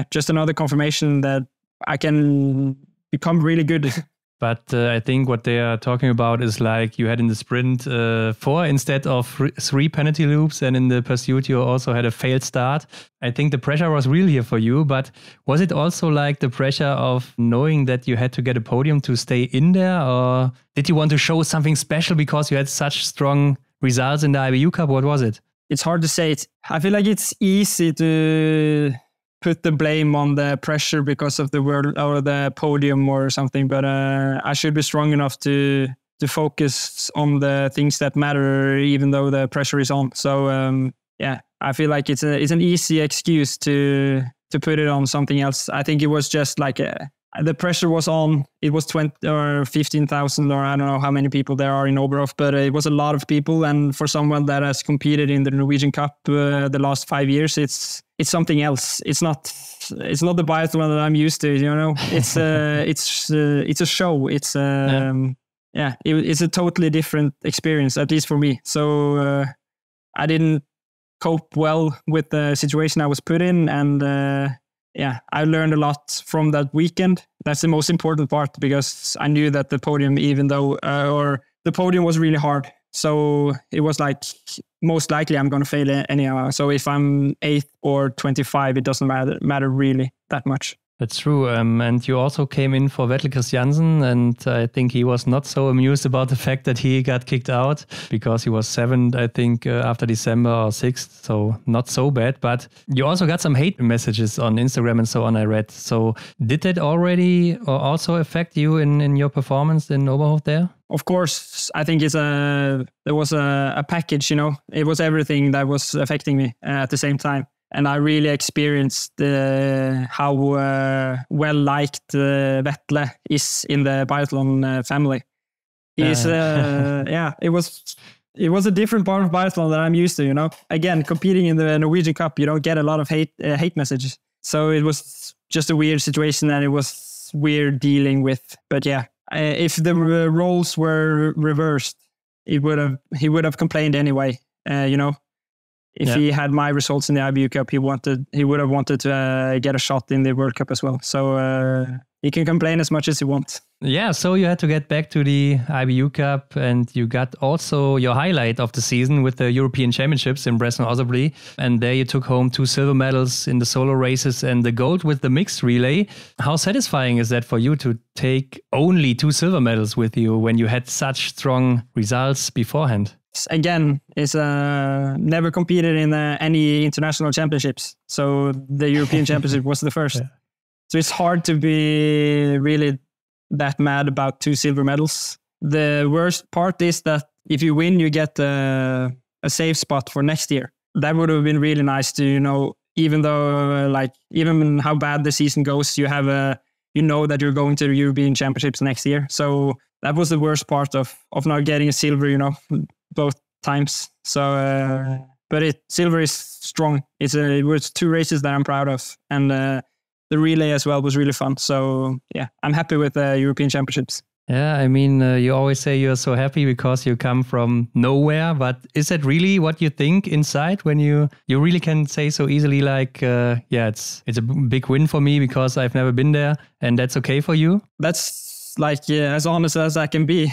just another confirmation that I can become really good. But I think what they are talking about is like you had in the sprint 4 instead of 3 penalty loops, and in the pursuit you also had a failed start. I think the pressure was real here for you, but was it also like the pressure of knowing that you had to get a podium to stay in there, or did you want to show something special because you had such strong results in the IBU Cup? What was it? it's hard to say. I feel like it's easy to put the blame on the pressure because of the world or the podium or something, but I should be strong enough to focus on the things that matter, even though the pressure is on. So yeah, I feel like it's an easy excuse to put it on something else. I think it was just like the pressure was on. It was 20 or 15,000, or I don't know how many people there are in Oberhof, but it was a lot of people. And for someone that has competed in the Norwegian Cup the last 5 years, it's something else. It's not the biathlon that I'm used to. You know, it's a show. It's it's a totally different experience, at least for me. So I didn't cope well with the situation I was put in, and I learned a lot from that weekend. That's the most important part, because I knew that the podium, the podium was really hard. So it was like, most likely I'm going to fail anyhow. So if I'm 8th or 25, it doesn't matter really that much. That's true. And you also came in for Vetle Christiansen, and I think he was not so amused about the fact that he got kicked out, because he was 7th, I think, after December, or 6th. So not so bad. But you also got some hate messages on Instagram and so on, I read. So did that already or also affect you in your performance in Oberhof there? Of course, I think there was a package, you know. It was everything that was affecting me at the same time. And I really experienced how well-liked Vetle is in the biathlon family. He's, it was a different part of biathlon that I'm used to, you know. Again, competing in the Norwegian Cup, you don't get a lot of hate messages. So it was just a weird situation, and it was weird dealing with. But yeah, if the roles were reversed, he would have complained anyway, you know. If he had my results in the IBU Cup, he would have wanted to get a shot in the World Cup as well. So he can complain as much as he wants. Yeah, so you had to get back to the IBU Cup, and you got also your highlight of the season with the European Championships in Breslau-Osnabrück. And there you took home 2 silver medals in the solo races and the gold with the mixed relay. How satisfying is that for you to take only 2 silver medals with you when you had such strong results beforehand? Again, it's never competed in any international championships. So the European Championship was the first. Yeah. So it's hard to be really that mad about 2 silver medals. The worst part is that if you win, you get a safe spot for next year. That would have been really nice to, you know, even though even how bad the season goes, you have you know that you're going to the European Championships next year. So that was the worst part of not getting a silver, you know, both times. So, but silver is strong. It was 2 races that I'm proud of, and the relay as well was really fun. So yeah, I'm happy with the European Championships. Yeah, I mean, you always say you're so happy because you come from nowhere, but is that really what you think inside when you really can say so easily like, it's a big win for me because I've never been there, and that's okay for you? That's like as honest as I can be.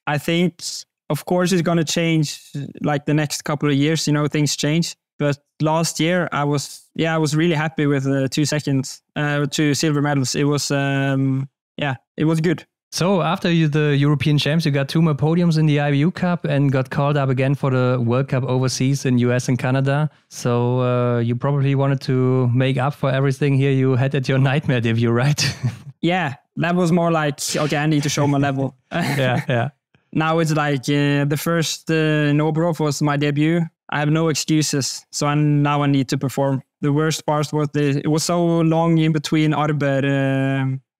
I think, of course, it's going to change like the next couple of years, you know, things change. But last year, I was really happy with 2 silver medals. It was, it was good. So after the European champs, you got 2 more podiums in the IBU Cup and got called up again for the World Cup overseas in US and Canada. So you probably wanted to make up for everything here you had at your nightmare debut, right? Yeah, that was more like, okay, I need to show my level. Yeah. Now it's like the first in Oberhof was my debut. I have no excuses, so now I need to perform. The worst part was it was so long in between Arbor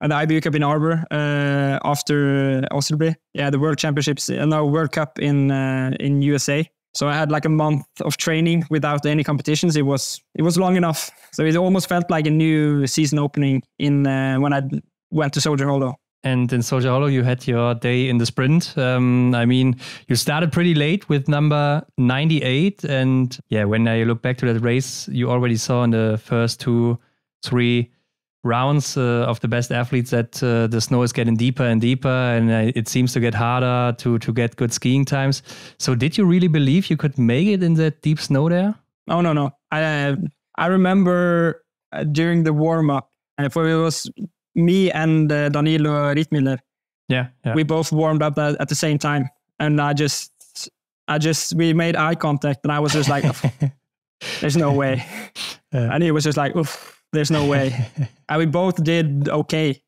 and the IBU Cup in Arbor after Osnabrück. Yeah, the World Championships, World Cup in USA. So I had like a month of training without any competitions. It was long enough, so it almost felt like a new season opening when I went to Soldier Hollow. And in Soldier Hollow, you had your day in the sprint. I mean, you started pretty late with number 98. And yeah, when I look back to that race, you already saw in the first 2-3 rounds of the best athletes that the snow is getting deeper and deeper. And it seems to get harder to get good skiing times. So did you really believe you could make it in that deep snow there? Oh, no. I remember during the warm-up, it was me and Danilo Rittmiller. Yeah. We both warmed up at the same time. And I we made eye contact, and I was just like, there's no way. And he was just like, oof, there's no way. And we both did okay.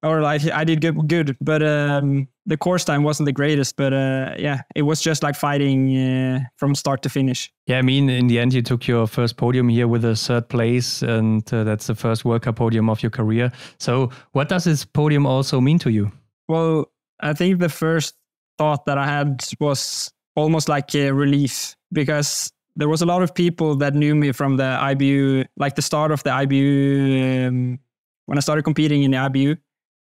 Or like I did good, but the course time wasn't the greatest. But it was just like fighting from start to finish. Yeah, I mean, in the end, you took your first podium here with a third place, and that's the first World Cup podium of your career. So what does this podium also mean to you? Well, I think the first thought that I had was almost like a relief, because there was a lot of people that knew me from the IBU, like the start of the IBU. When I started competing in the IBU,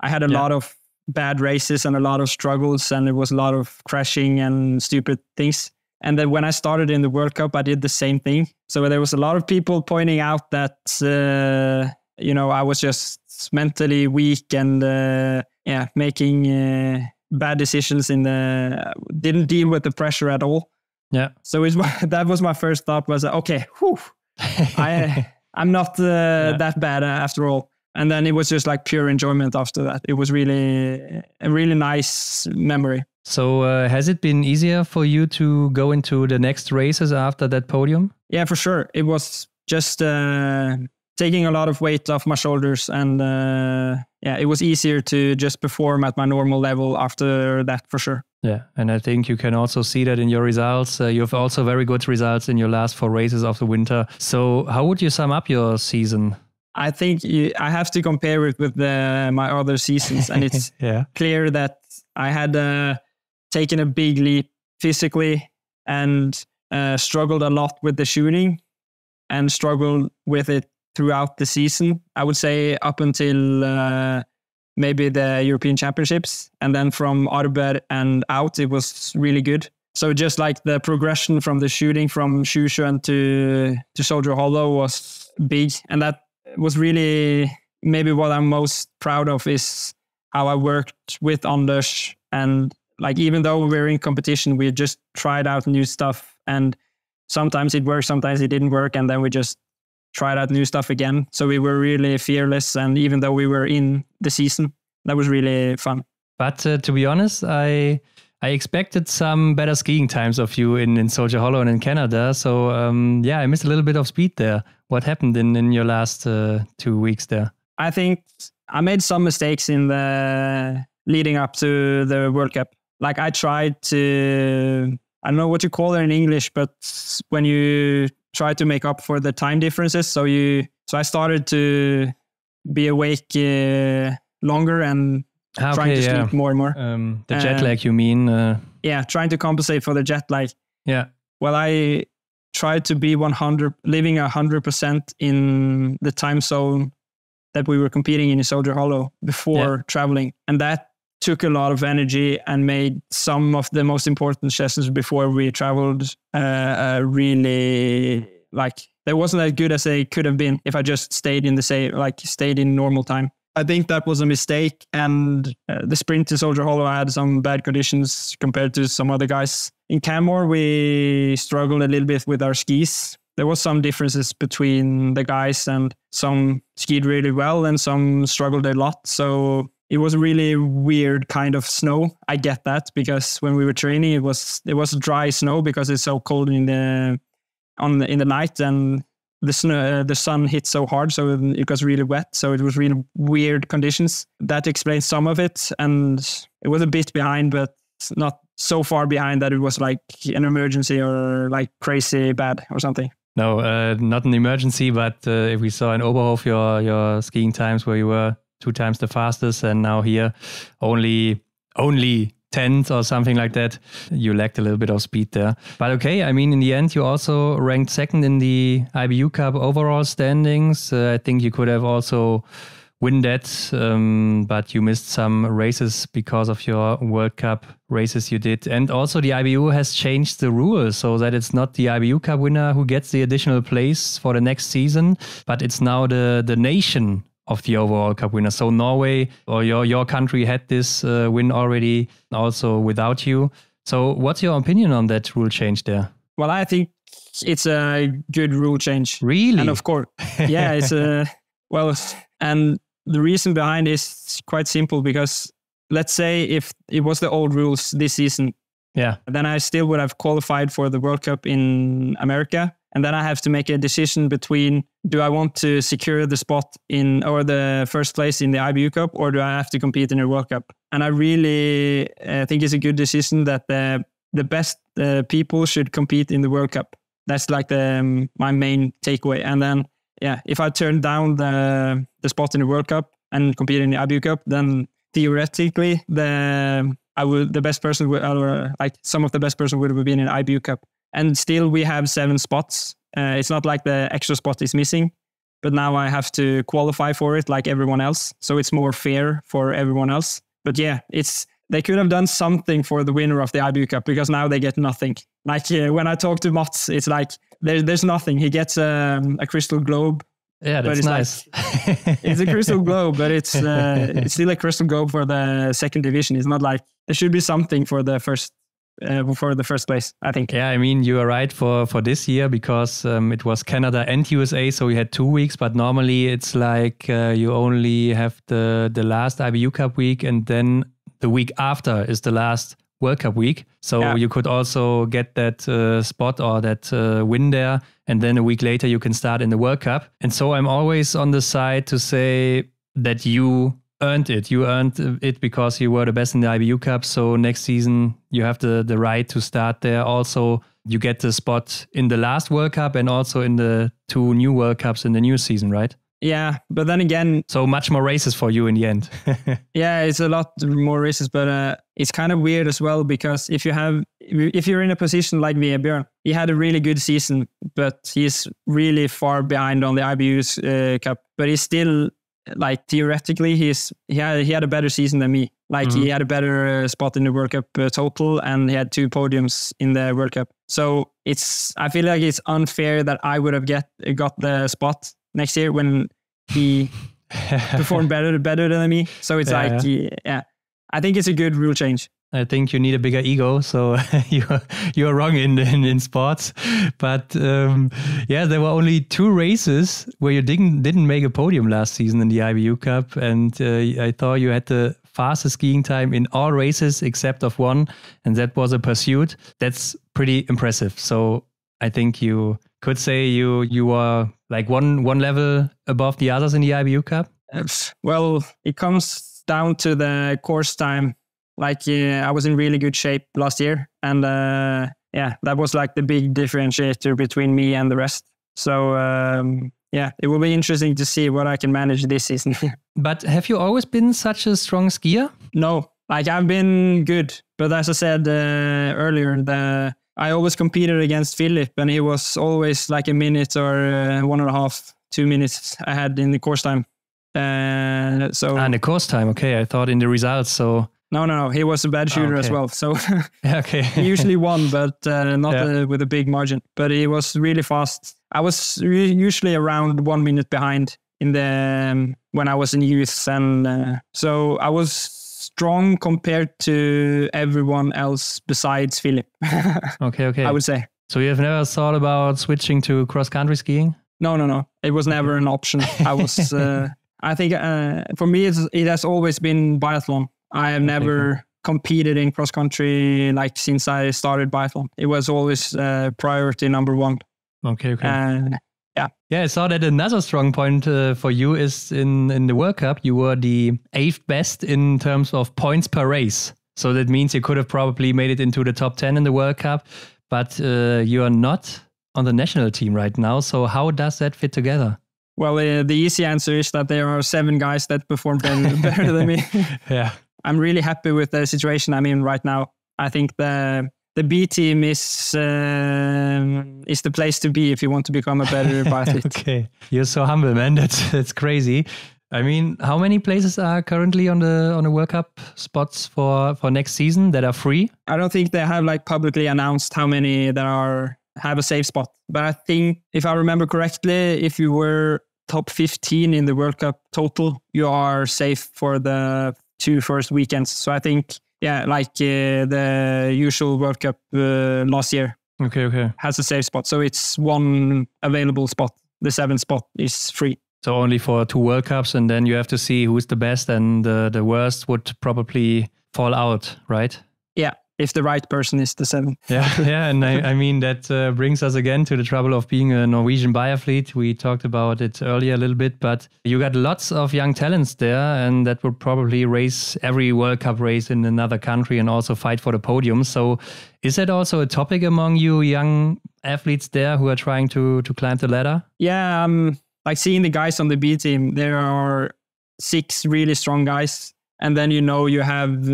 I had a lot of bad races and a lot of struggles, and there was a lot of crashing and stupid things. And then when I started in the World Cup, I did the same thing. So there was a lot of people pointing out that, I was just mentally weak and, making bad decisions didn't deal with the pressure at all. Yeah. So that was my first thought, was, okay, I'm not that bad after all. And then it was just like pure enjoyment after that. It was really a really nice memory. So has it been easier for you to go into the next races after that podium? Yeah, for sure. It was just taking a lot of weight off my shoulders. And it was easier to just perform at my normal level after that, for sure. Yeah, and I think you can also see that in your results. You have also very good results in your last 4 races of the winter. So how would you sum up your season? I think I have to compare it with my other seasons, and it's clear that I had taken a big leap physically and struggled a lot with the shooting and struggled with it throughout the season. I would say up until maybe the European Championships, and then from Arber and out, it was really good. So just like the progression from the shooting from Sjusjøen to Soldier Hollow was big, and that was really maybe what I'm most proud of, is how I worked with Anders. And like, even though we're in competition, we just tried out new stuff, and sometimes it worked, sometimes it didn't work. And then we just tried out new stuff again. So we were really fearless. And even though we were in the season, that was really fun. But to be honest, I expected some better skiing times of you in Soldier Hollow and in Canada. So I missed a little bit of speed there. What happened in your last 2 weeks there? I think I made some mistakes in the leading up to the World Cup. Like, I tried to, I don't know what you call it in English, but when you try to make up for the time differences. So I started to be awake longer and trying to sleep more and more. The jet lag, you mean? Trying to compensate for the jet lag. Yeah. Well, I tried to be living 100% in the time zone that we were competing in Soldier Hollow before traveling. And that took a lot of energy and made some of the most important sessions before we traveled really, like, they wasn't as good as they could have been if I just stayed in normal time. I think that was a mistake. And the sprint to Soldier Hollow, I had some bad conditions compared to some other guys. In Canmore, we struggled a little bit with our skis. There was some differences between the guys, and some skied really well and some struggled a lot. So it was a really weird kind of snow. I get that, because when we were training, it was dry snow because it's so cold in the night, and the sun hit so hard, so it was really wet. So it was really weird conditions. That explains some of it, and it was a bit behind, but not so far behind that it was like an emergency or like crazy bad or something. No, not an emergency, but if we saw in Oberhof your skiing times where you were 2 times the fastest, and now here only 10th or something like that, you lacked a little bit of speed there. But okay, I mean, in the end, you also ranked 2nd in the IBU Cup overall standings. I think you could have also win that, but you missed some races because of your World Cup races you did. And also the IBU has changed the rules so that it's not the IBU Cup winner who gets the additional place for the next season, but it's now the nation of the overall cup winner. So Norway, or your country, had this win already also without you. So what's your opinion on that rule change there? Well, I think it's a good rule change. Really? And of course, yeah, it's and the reason behind is quite simple, because let's say if it was the old rules this season, Yeah. then I still would have qualified for the World Cup in America. And then I have to make a decision between, do I want to secure the spot or the first place in the IBU Cup, or do I have to compete in the World Cup? And I really think it's a good decision that the best people should compete in the World Cup. That's like my main takeaway. And then, if I turn down the spot in the World Cup and compete in the IBU Cup, then theoretically the best person would, or like some of the best person would have been in the IBU Cup. And still we have 7 spots. It's not like the extra spot is missing, but now I have to qualify for it like everyone else. So it's more fair for everyone else. But they could have done something for the winner of the IBU Cup, because now they get nothing. Like when I talk to Mats, it's like there's nothing. He gets a crystal globe. Yeah, that's nice. Like, it's a crystal globe, but it's still a crystal globe for the second division. It's not like there should be something for the first place, I think. Yeah, I mean, you are right for this year, because it was Canada and USA, so we had 2 weeks, but normally it's like you only have the last IBU Cup week, and then the week after is the last World Cup week. So you could also get that spot or that win there, and then a week later you can start in the World Cup. And so I'm always on the side to say that you earned it. You earned it because you were the best in the IBU Cup. So next season you have the right to start there. Also, you get the spot in the last World Cup and also in the 2 new World Cups in the new season, right? Yeah, but then again... So much more races for you in the end. Yeah, it's a lot more races, but it's kind of weird as well, because if you're in a position like Björn, he had a really good season, but he's really far behind on the IBU's Cup. But he's still, like, theoretically, he had a better season than me. Like, he had a better spot in the World Cup total, and he had 2 podiums in the World Cup. So I feel like it's unfair that I would have got the spot next year when he performed better than me. So it's I think it's a good rule change. I think you need a bigger ego, so you're wrong in sports. But there were only 2 races where you didn't make a podium last season in the IBU Cup, and I thought you had the fastest skiing time in all races except of one, and that was a pursuit. That's pretty impressive. So I think you could say you are like one level above the others in the IBU Cup. Well, it comes down to the course time. Like I was in really good shape last year, and that was like the big differentiator between me and the rest. So it will be interesting to see what I can manage this season. But have you always been such a strong skier? No, like I've been good, but as I said earlier, I always competed against Philip, and he was always like a minute or 1.5, 2 minutes ahead in the course time. In the course time, okay. I thought in the results, so... No. He was a bad shooter as well. So okay. He usually won, but not with a big margin. But he was really fast. I was usually around 1 minute behind when I was in youth. And so I was strong compared to everyone else besides Philip. Okay. I would say. So you have never thought about switching to cross-country skiing? No. It was never an option. I was... I think for me, it has always been biathlon. I have never competed in cross country like since I started biathlon. It was always priority number 1. Okay. Yeah, I saw that another strong point for you is in the World Cup, you were the 8th best in terms of points per race. So that means you could have probably made it into the top 10 in the World Cup, but you are not on the national team right now. So how does that fit together? Well, the easy answer is that there are 7 guys that perform better than me. Yeah. I'm really happy with the situation I'm in right now. I think the B team is the place to be if you want to become a better biathlete. Okay, you're so humble, man. That's crazy. I mean, how many places are currently on the World Cup spots for next season that are free? I don't think they have like publicly announced how many that have a safe spot. But I think if I remember correctly, if you were top 15 in the World Cup total, you are safe for the 2 first weekends. So I think, the usual World Cup last year has a safe spot. So it's 1 available spot. The 7th spot is free. So only for 2 World Cups, and then you have to see who's the best, and the worst would probably fall out, right? Yeah. if the right person is the 7th. Yeah, and I mean, that brings us again to the trouble of being a Norwegian biathlete. We talked about it earlier a little bit, but you got lots of young talents there, and that would probably race every World Cup race in another country and also fight for the podium. So is that also a topic among you young athletes there who are trying to climb the ladder? Yeah, like seeing the guys on the B team, there are 6 really strong guys. And then, you have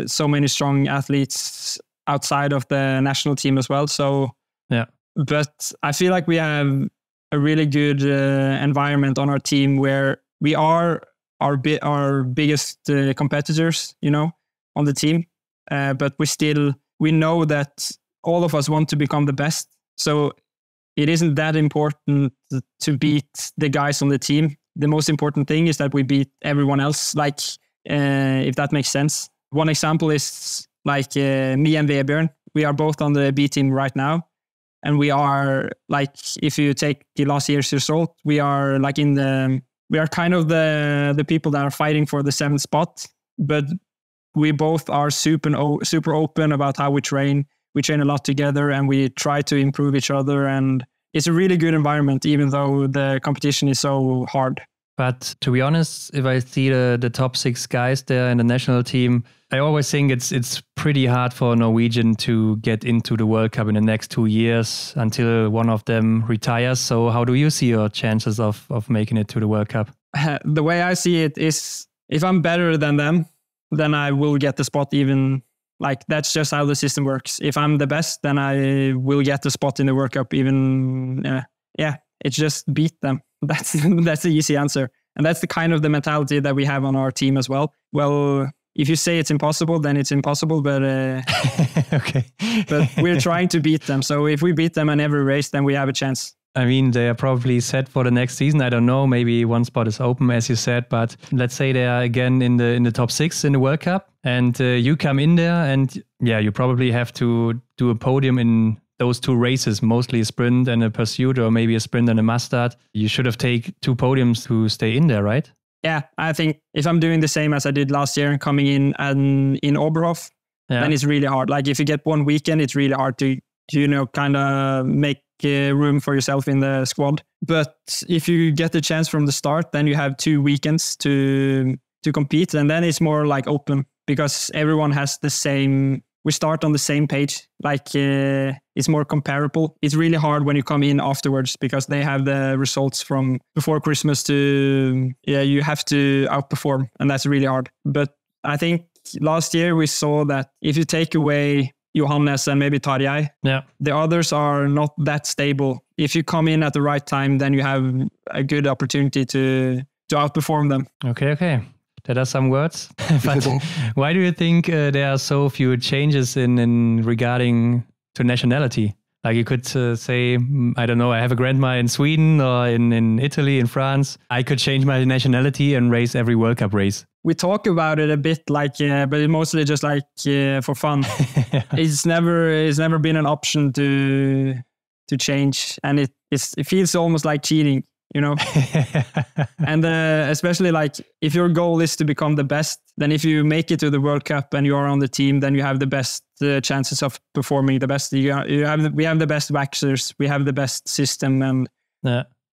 so many strong athletes outside of the national team as well. So, yeah. But I feel like we have a really good environment on our team where we are our biggest competitors, on the team. But we know that all of us want to become the best. So it isn't that important to beat the guys on the team. The most important thing is that we beat everyone else. Like, if that makes sense. One example is like me and Vebjørn. We are both on the B team right now. And we are like, if you take the last year's result, we are like we are kind of the people that are fighting for the 7th spot. But we both are super open about how we train. We train a lot together and we try to improve each other. And it's a really good environment, even though the competition is so hard. But to be honest, if I see the top 6 guys there in the national team, I always think it's pretty hard for a Norwegian to get into the World Cup in the next 2 years until one of them retires. So how do you see your chances of making it to the World Cup? The way I see it is, if I'm better than them, then I will get the spot even. Like, that's just how the system works. If I'm the best, then I will get the spot in the World Cup even. It's just beat them. That's the easy answer. And that's the kind of the mentality that we have on our team as well. Well, if you say it's impossible, then it's impossible. But okay. But we're trying to beat them. So if we beat them in every race, then we have a chance. I mean, they are probably set for the next season. I don't know. Maybe one spot is open, as you said. But let's say they are again in the top 6 in the World Cup, and you come in there, and you probably have to do a podium in those 2 races, mostly a sprint and a pursuit, or maybe a sprint and a mustard. You should have taken 2 podiums to stay in there, right? Yeah, I think if I'm doing the same as I did last year and coming in Oberhof, then it's really hard. Like, if you get one weekend, it's really hard to kind of make room for yourself in the squad. But if you get the chance from the start, then you have 2 weekends to compete, and then it's more like open because everyone has the same. We start on the same page. Like, it's more comparable. It's really hard when you come in afterwards because they have the results from before Christmas to, you have to outperform, and that's really hard. But I think last year we saw that if you take away Johannes and maybe Tarjei, the others are not that stable. If you come in at the right time, then you have a good opportunity to outperform them. Okay. That are some words. But why do you think there are so few changes in regarding to nationality? Like, you could say, I don't know, I have a grandma in Sweden or in Italy, in France. I could change my nationality and race every World Cup race. We talk about it a bit, like, but it's mostly just like for fun. It's never been an option to change, and it feels almost like cheating. And especially like if your goal is to become the best, then if you make it to the World Cup and you are on the team, then you have the best chances of performing the best. We have the best waxers, we have the best system, and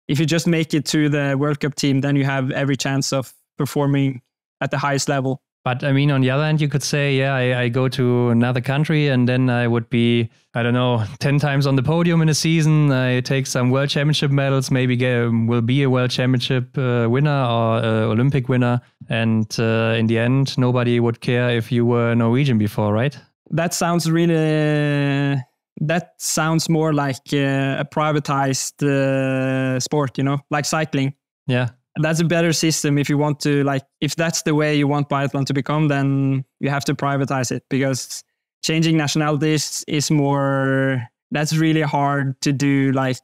if you just make it to the World Cup team, then you have every chance of performing at the highest level. But I mean, on the other hand, you could say, I go to another country and then I would be, 10 times on the podium in a season. I take some world championship medals, maybe will be a world championship winner or Olympic winner. And in the end, nobody would care if you were Norwegian before, right? That sounds more like a privatized sport, like cycling. Yeah. That's a better system if you want to, like, if that's the way you want biathlon to become, then you have to privatize it, because changing nationalities is that's really hard to do, like,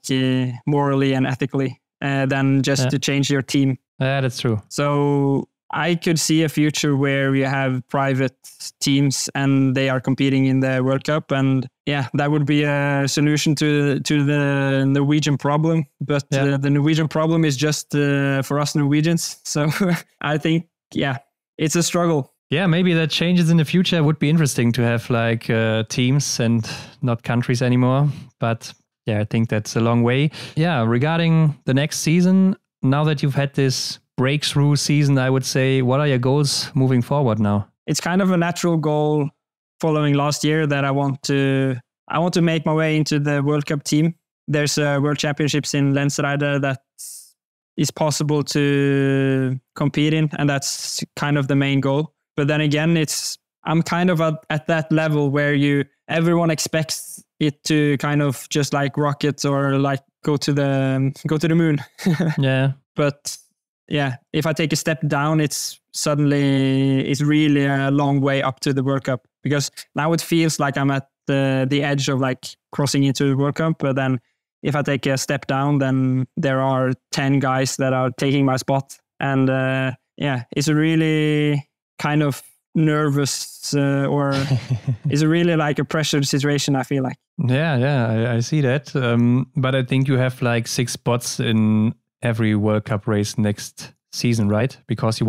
morally and ethically, than just to change your team. Yeah, that's true. So I could see a future where you have private teams and they are competing in the World Cup, and that would be a solution to the Norwegian problem. But the Norwegian problem is just for us Norwegians. So I think, it's a struggle. Yeah, maybe that changes in the future. It would be interesting to have like teams and not countries anymore. But yeah, I think that's a long way. Yeah, regarding the next season, now that you've had this breakthrough season, I would say, what are your goals moving forward now? It's kind of a natural goal following last year that I want to make my way into the World Cup team. There's World Championships in Lensreide that is possible to compete in, and that's kind of the main goal. But then again, I'm kind of at that level where everyone expects it to kind of just like rocket or like go to the moon. Yeah. But yeah, if I take a step down, it's really a long way up to the World Cup, because now it feels like I'm at the edge of like crossing into the World Cup. But then if I take a step down, then there are 10 guys that are taking my spot. And it's a really kind of nervous or it's really like a pressured situation, I feel like. Yeah, I see that. But I think you have like 6 spots in every World Cup race next season, right? Because you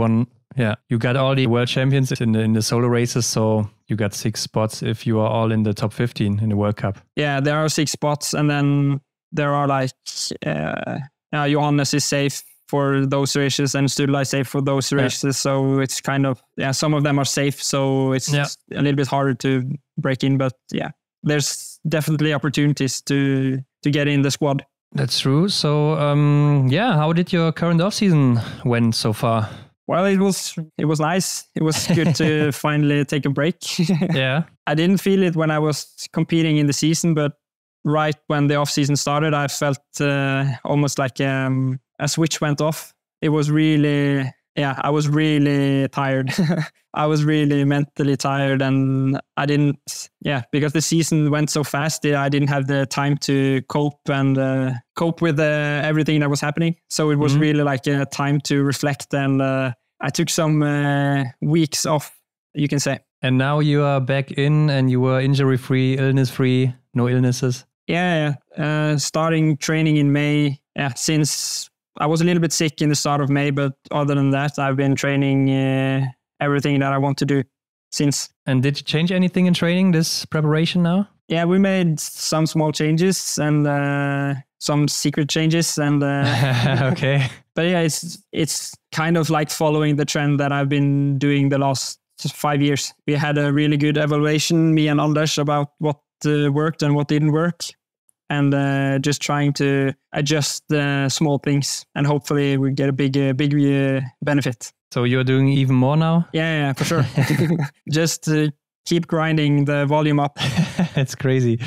got all the world champions in the solo races, so you got 6 spots if you are all in the top 15 in the World Cup. Yeah, there are 6 spots, and then there are like Johannes is safe for those races and Sturla is safe for those races. So it's kind of, some of them are safe, so it's a little bit harder to break in. But yeah, there's definitely opportunities to get in the squad. That's true. So how did your current off-season went so far? Well, it was nice. It was good to finally take a break. Yeah. I didn't feel it when I was competing in the season, but right when the off-season started, I felt almost like a switch went off. It was really, I was really tired. I was really mentally tired, and I didn't, because the season went so fast, I didn't have the time to cope with everything that was happening. So it was really like a time to reflect, and I took some weeks off, you can say. And now you are back in, and you were injury-free, illness-free, no illnesses? Yeah. Starting training in May, since I was a little bit sick in the start of May, but other than that, I've been training everything that I want to do since. And did you change anything in training, this preparation now? Yeah, we made some small changes and some secret changes. And okay. But yeah, it's kind of like following the trend that I've been doing the last 5 years. We had a really good evaluation, me and Anders, about what worked and what didn't work. And just trying to adjust the small things, and hopefully we get a big benefit. So you're doing even more now? Yeah, for sure. Just keep grinding the volume up. It's crazy.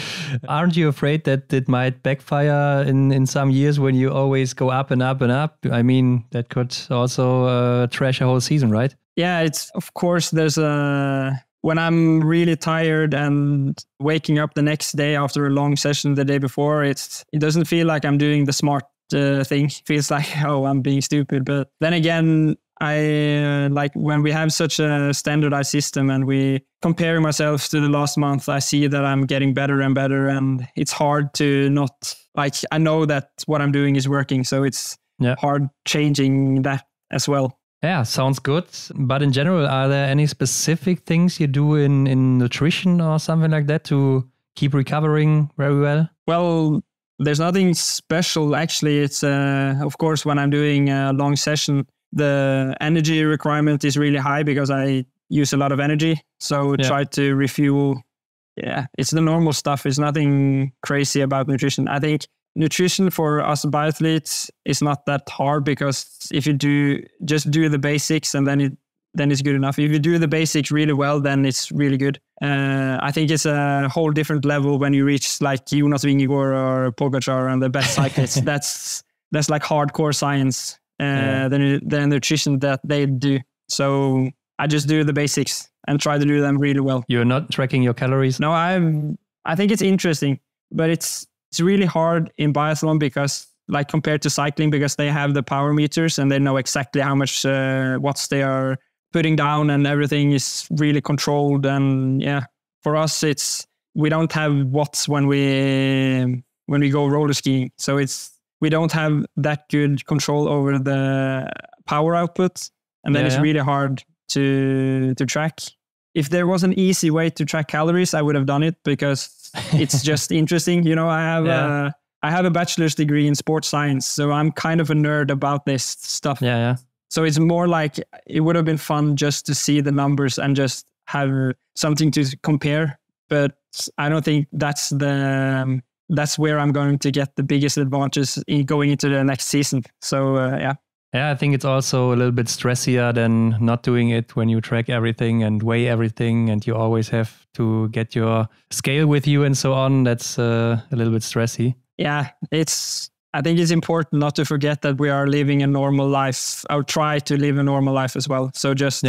Aren't you afraid that it might backfire in some years when you always go up and up and up? I mean, that could also trash a whole season, right? Yeah, it's, of course, there's when I'm really tired and waking up the next day after a long session the day before, it doesn't feel like I'm doing the smart thing. It feels like, I'm being stupid. But then again, I like when we have such a standardized system and we compare myself to the last month, I see that I'm getting better and better, and it's hard to not, like, I know that what I'm doing is working, so it's hard changing that as well. Yeah, sounds good. But in general, are there any specific things you do in nutrition or something like that to keep recovering very well? Well, there's nothing special, actually. It's, of course, when I'm doing a long session, the energy requirement is really high because I use a lot of energy. So try to refuel. Yeah, it's the normal stuff. It's nothing crazy about nutrition. I think nutrition for us biathletes is not that hard, because if you just do the basics and then it's good enough. If you do the basics really well, then it's really good. I think it's a whole different level when you reach like Jonas Vingegaard or Pogacar and the best cyclists. That's like hardcore science. The nutrition that they do. So I just do the basics and try to do them really well. You're not tracking your calories? No, I think it's interesting, but it's really hard in biathlon because, like, compared to cycling, because they have the power meters and they know exactly how much watts they are putting down, and everything is really controlled. And for us, we don't have watts when we go roller skiing, so we don't have that good control over the power output, and then it's really hard to track. If there was an easy way to track calories, I would have done it because it's just interesting. You know, I have a bachelor's degree in sports science, so I'm kind of a nerd about this stuff. Yeah. So it's more like it would have been fun just to see the numbers and just have something to compare. But I don't think that's where I'm going to get the biggest advantages in going into the next season. So yeah. Yeah, I think it's also a little bit stressier than not doing it when you track everything and weigh everything and you always have to get your scale with you and so on. That's a little bit stressy. Yeah, I think it's important not to forget that we are living a normal life, or try to live a normal life as well. So just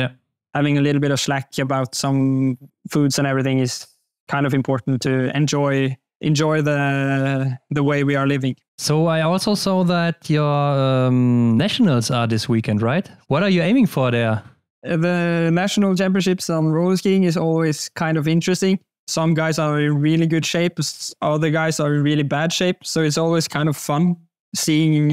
having a little bit of slack about some foods and everything is kind of important to enjoy the way we are living. So I also saw that your nationals are this weekend, right? What are you aiming for there? The national championships on roller skiing is always kind of interesting. Some guys are in really good shape, other guys are in really bad shape. So it's always kind of fun seeing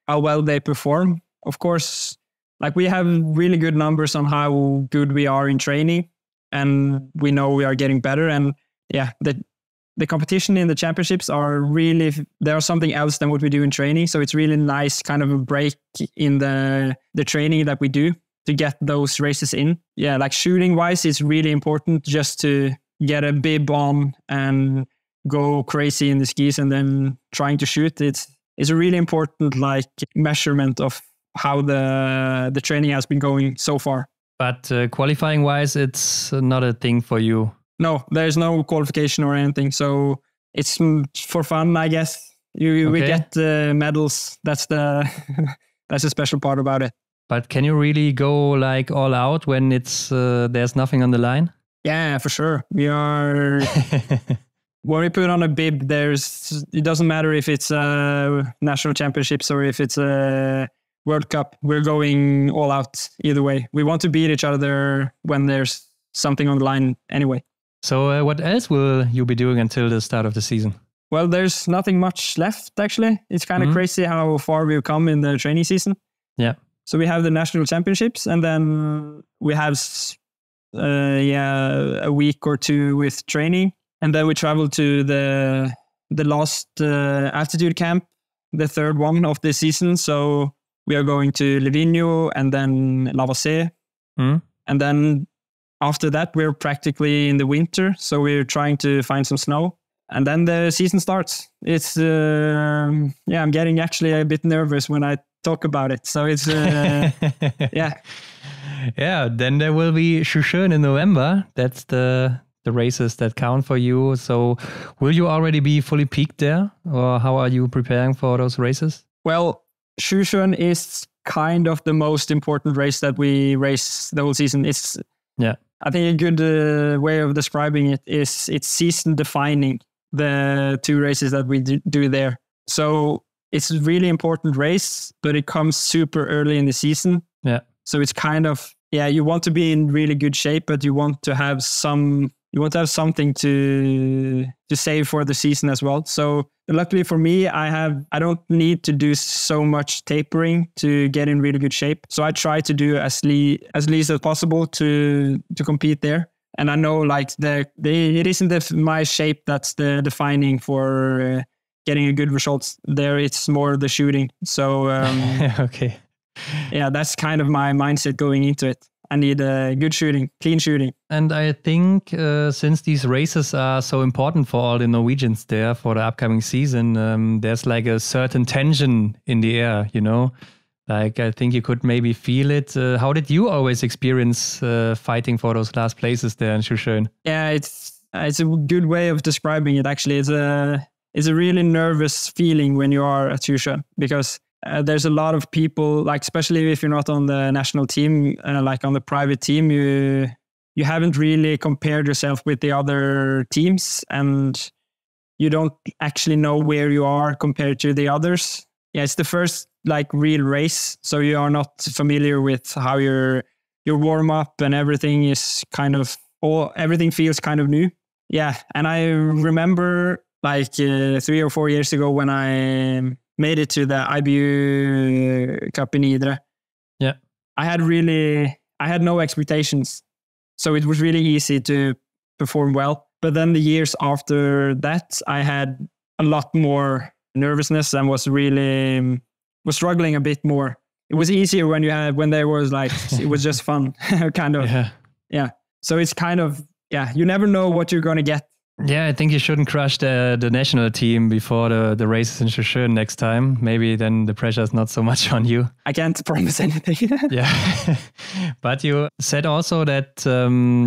how well they perform. Of course, like we have really good numbers on how good we are in training, and we know we are getting better. And yeah, the competition in the championships they are something else than what we do in training. So it's really nice kind of a break in the training that we do to get those races in. Yeah, like shooting wise, it's really important just to get a bib on and go crazy in the skis and then trying to shoot. It's a really important like measurement of how the training has been going so far. But qualifying wise, it's not a thing for you. No, there's no qualification or anything. So it's for fun, I guess. We get medals. That's the special part about it. But can you really go like all out when it's there's nothing on the line? Yeah, for sure. We are when we put on a bib. It doesn't matter if it's national championships or if it's a World Cup. We're going all out either way. We want to beat each other when there's something on the line anyway. So what else will you be doing until the start of the season? Well, there's nothing much left, actually. It's kind of crazy how far we've come in the training season. Yeah. So we have the national championships, and then we have a week or two with training. And then we travel to the last altitude camp, the third one of the season. So we are going to Livigno and then Lavassé. And then after that, we're practically in the winter, so we're trying to find some snow. And then the season starts. It's, I'm getting actually a bit nervous when I talk about it. So it's, yeah. Yeah, then there will be Schmückten in November. That's the races that count for you. So will you already be fully peaked there? Or how are you preparing for those races? Well, Schmückten is kind of the most important race that we race the whole season. I think a good way of describing it is it's season defining, the two races that we do there. So it's a really important race, but it comes super early in the season. Yeah. So it's kind of, you want to be in really good shape, but you want to have something to save for the season as well. So luckily for me, I don't need to do so much tapering to get in really good shape. So I try to do as least as possible to compete there. And I know like it isn't my shape that's the defining for getting a good results there. It's more the shooting. So okay. Yeah, that's kind of my mindset going into it. I need good shooting, clean shooting. And I think since these races are so important for all the Norwegians there for the upcoming season, there's like a certain tension in the air, you know? Like I think you could maybe feel it. How did you always experience fighting for those last places there in Schmückten? Yeah, it's a good way of describing it actually. It's a really nervous feeling when you are at Schmückten because there's a lot of people, like especially if you're not on the national team, like on the private team, you haven't really compared yourself with the other teams, and you don't actually know where you are compared to the others. Yeah, it's the first like real race, so you are not familiar with how your warm up and everything is everything feels kind of new. Yeah, and I remember like 3 or 4 years ago when I made it to the IBU Cup in Idre. Yeah. I had really I had no expectations. So it was really easy to perform well. But then the years after that, I had a lot more nervousness and was struggling a bit more. It was easier when there was like, it was just fun, kind of. Yeah. So it's kind of, you never know what you're going to get. Yeah, I think you shouldn't crush the national team before the races in Schmückten next time. Maybe then the pressure is not so much on you. I can't promise anything. Yeah. But you said also that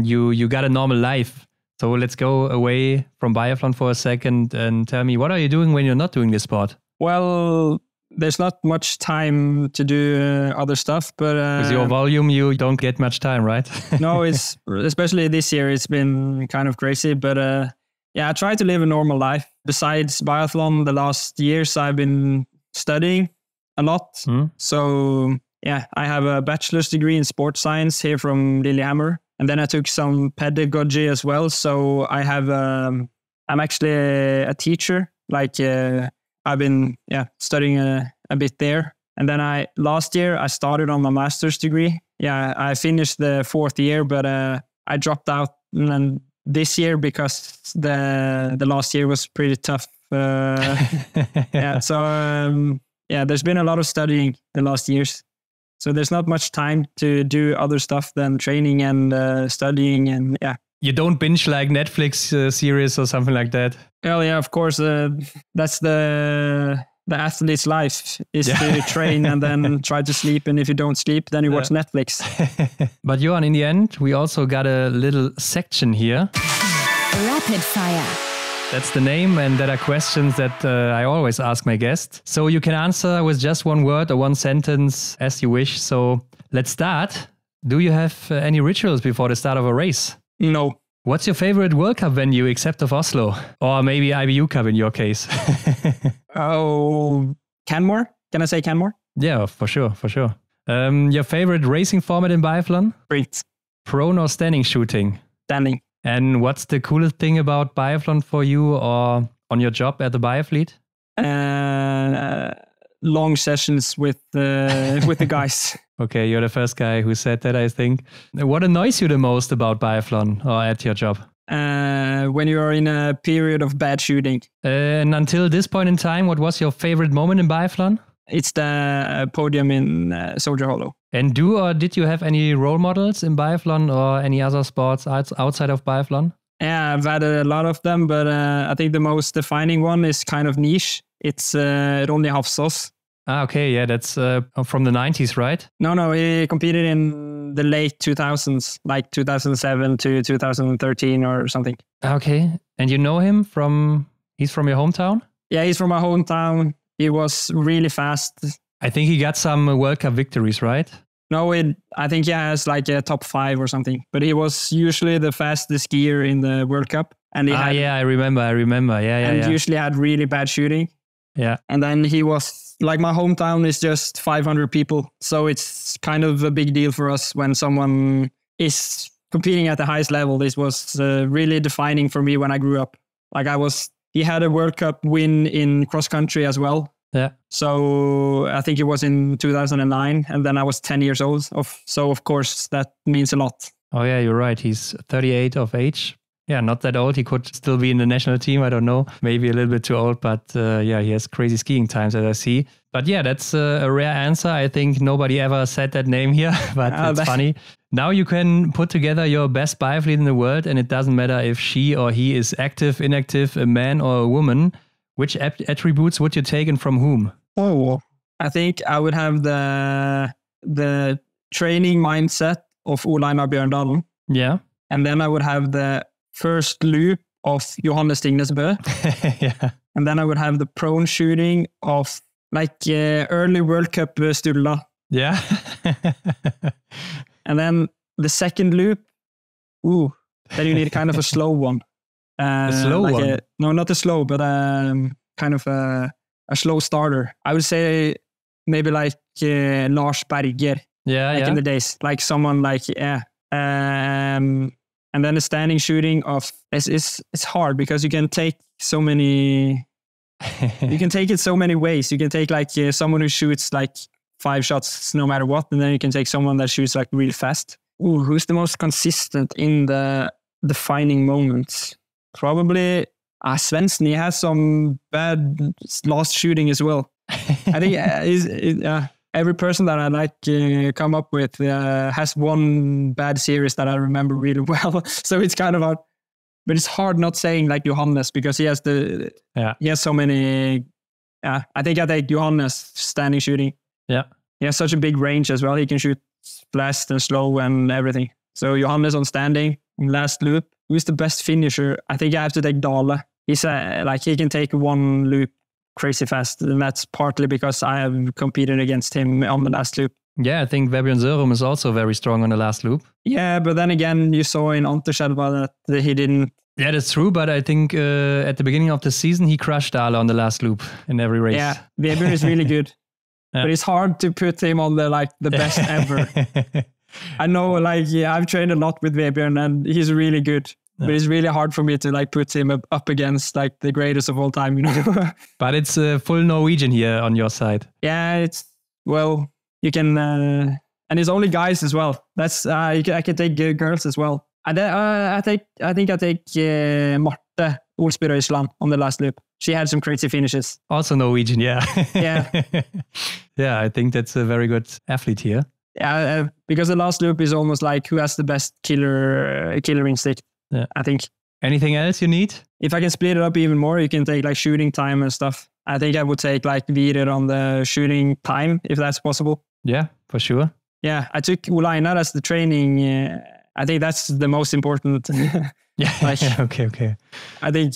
you got a normal life. So let's go away from biathlon for a second and tell me, what are you doing when you're not doing this sport? Well, there's not much time to do other stuff, but with your volume, you don't get much time, right? No, it's especially this year, it's been kind of crazy, but I try to live a normal life. Besides biathlon, the last years I've been studying a lot. So I have a bachelor's degree in sports science here from Lillehammer. And then I took some pedagogy as well. So I have, I'm actually a teacher. Like I've been studying a bit there. And then last year I started on my master's degree. Yeah, I finished the 4th year, but I dropped out and this year because the last year was pretty tough. So there's been a lot of studying the last years. So there's not much time to do other stuff than training and studying and You don't binge like Netflix series or something like that? Well, yeah, of course. That's the athlete's life is to train and then try to sleep. And if you don't sleep, then you watch Netflix. But Johan, in the end, we also got a little section here. Rapid fire. That's the name, and that are questions that I always ask my guests. So you can answer with just one word or one sentence as you wish. So let's start. Do you have any rituals before the start of a race? No. What's your favorite World Cup venue except of Oslo? Or maybe IBU Cup in your case? Canmore? Can I say Canmore? Yeah, for sure. Your favorite racing format in biathlon? Sprint. Prone or standing shooting? Standing. And what's the coolest thing about biathlon for you or on your job at the biathlete? Long sessions with the guys. Okay, you're the first guy who said that, I think. What annoys you the most about biathlon or at your job? When you are in a period of bad shooting. And until this point in time, what was your favorite moment in biathlon? It's the podium in Soldier Hollow. And did you have any role models in biathlon or any other sports outside of biathlon? Yeah, I've had a lot of them, but I think the most defining one is kind of niche. It's Ronny Hafsås. Ah, okay, yeah, that's from the 90s, right? No, he competed in the late 2000s, like 2007 to 2013 or something. Okay, and you know him he's from your hometown? Yeah, he's from my hometown. He was really fast. I think he got some World Cup victories, right? No, I think he has like a top 5 or something. But he was usually the fastest skier in the World Cup. And I remember. Yeah. Usually had really bad shooting. Yeah. And then he was, like my hometown is just 500 people. So it's kind of a big deal for us when someone is competing at the highest level. This was really defining for me when I grew up. Like he had a World Cup win in cross country as well. Yeah. So I think it was in 2009, and then I was 10 years old. So of course that means a lot. Oh yeah, you're right. He's 38 of age. Yeah, not that old. He could still be in the national team. I don't know. Maybe a little bit too old, but he has crazy skiing times as I see. But yeah, that's a rare answer. I think nobody ever said that name here, but it's funny. Now you can put together your best biathlete in the world, and it doesn't matter if she or he is active, inactive, a man or a woman. Which attributes would you take and from whom? Oh, I think I would have the training mindset of Ole-Einar Bjørndalen. Yeah. And then I would have the first loop of Johannes Bø. Yeah. And then I would have the prone shooting of early World Cup Sturla. Yeah. And then the second loop, then you need kind of a slow one. A slow one? No, not a slow, but kind of a slow starter. I would say maybe like Lars Berger. Yeah, in the days. Like someone like, and then the standing shooting of, it's hard because you can take so many, you can take it so many ways. You can take someone who shoots 5 shots no matter what, and then you can take someone that shoots really fast. Who's the most consistent in the defining moments? Probably Svensson. He has some bad last shooting as well. I think every person that I come up with has one bad series that I remember really well. So it's kind of hard. But it's hard not saying like Johannes because he has so many. I think I take Johannes standing shooting. Yeah. He has such a big range as well. He can shoot fast and slow and everything. So Johannes on standing, last loop. Who's the best finisher? I think I have to take Dale. He's he can take one loop crazy fast. And that's partly because I have competed against him on the last loop. Yeah, I think Vebjørn Sørum is also very strong on the last loop. Yeah, but then again, you saw in Unterselva that he didn't. Yeah, that's true, but I think at the beginning of the season, he crushed Dale on the last loop in every race. Yeah, Vebjørn is really good. Yeah. But it's hard to put him on the best ever. I know, I've trained a lot with Vebjørn and he's really good. Yeah. But it's really hard for me to put him up against the greatest of all time, But it's full Norwegian here on your side. Yeah, you can, and it's only guys as well. That's I can take girls as well. I think I take Marte Olsby-Røisland on the last loop. She had some crazy finishes. Also Norwegian, yeah. Yeah. Yeah, I think that's a very good athlete here. Yeah, because the last loop is almost like who has the best killer instinct. Yeah. I think. Anything else you need? If I can split it up even more, you can take shooting time and stuff. I think I would take Vidar on the shooting time, if that's possible. Yeah, for sure. Yeah, I took Ole Einar as the training. I think that's the most important. Yeah, okay. I think,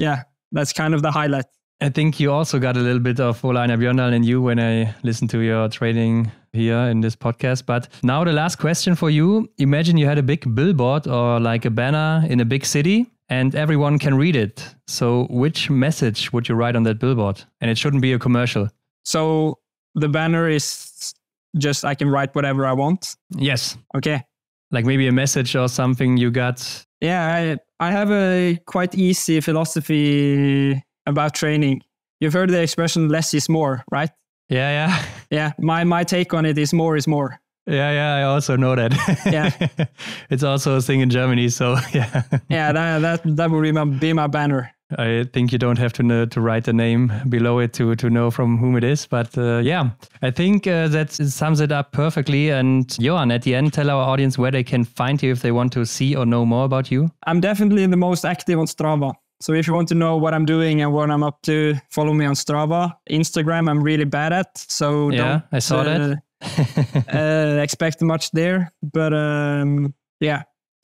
that's kind of the highlight. I think you also got a little bit of Ole Einar Bjørndal in you when I listened to your training here in this podcast. But now the last question for you. Imagine you had a big billboard or a banner in a big city and everyone can read it. So which message would you write on that billboard? And it shouldn't be a commercial. So the banner is just I can write whatever I want? Yes. Okay. Maybe a message or something you got. Yeah, I have a quite easy philosophy about training. You've heard the expression less is more, right? Yeah. Yeah, my take on it is more is more. Yeah, I also know that. Yeah. It's also a thing in Germany, so yeah. Yeah, that would be my banner. I think you don't have to write the name below it to know from whom it is. But I think that sums it up perfectly. And Johan, at the end, tell our audience where they can find you if they want to see or know more about you. I'm definitely the most active on Strava. So if you want to know what I'm doing and what I'm up to, follow me on Strava. Instagram, I'm really bad at. So I saw that. Expect much there. But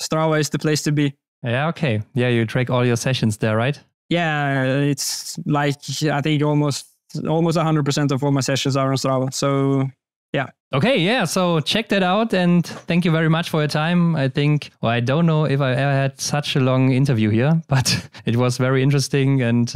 Strava is the place to be. Yeah, okay. Yeah, you track all your sessions there, right? Yeah, it's I think almost 100% of all my sessions are on Strava. So, yeah. Okay, yeah. So check that out and thank you very much for your time. I don't know if I ever had such a long interview here, but it was very interesting and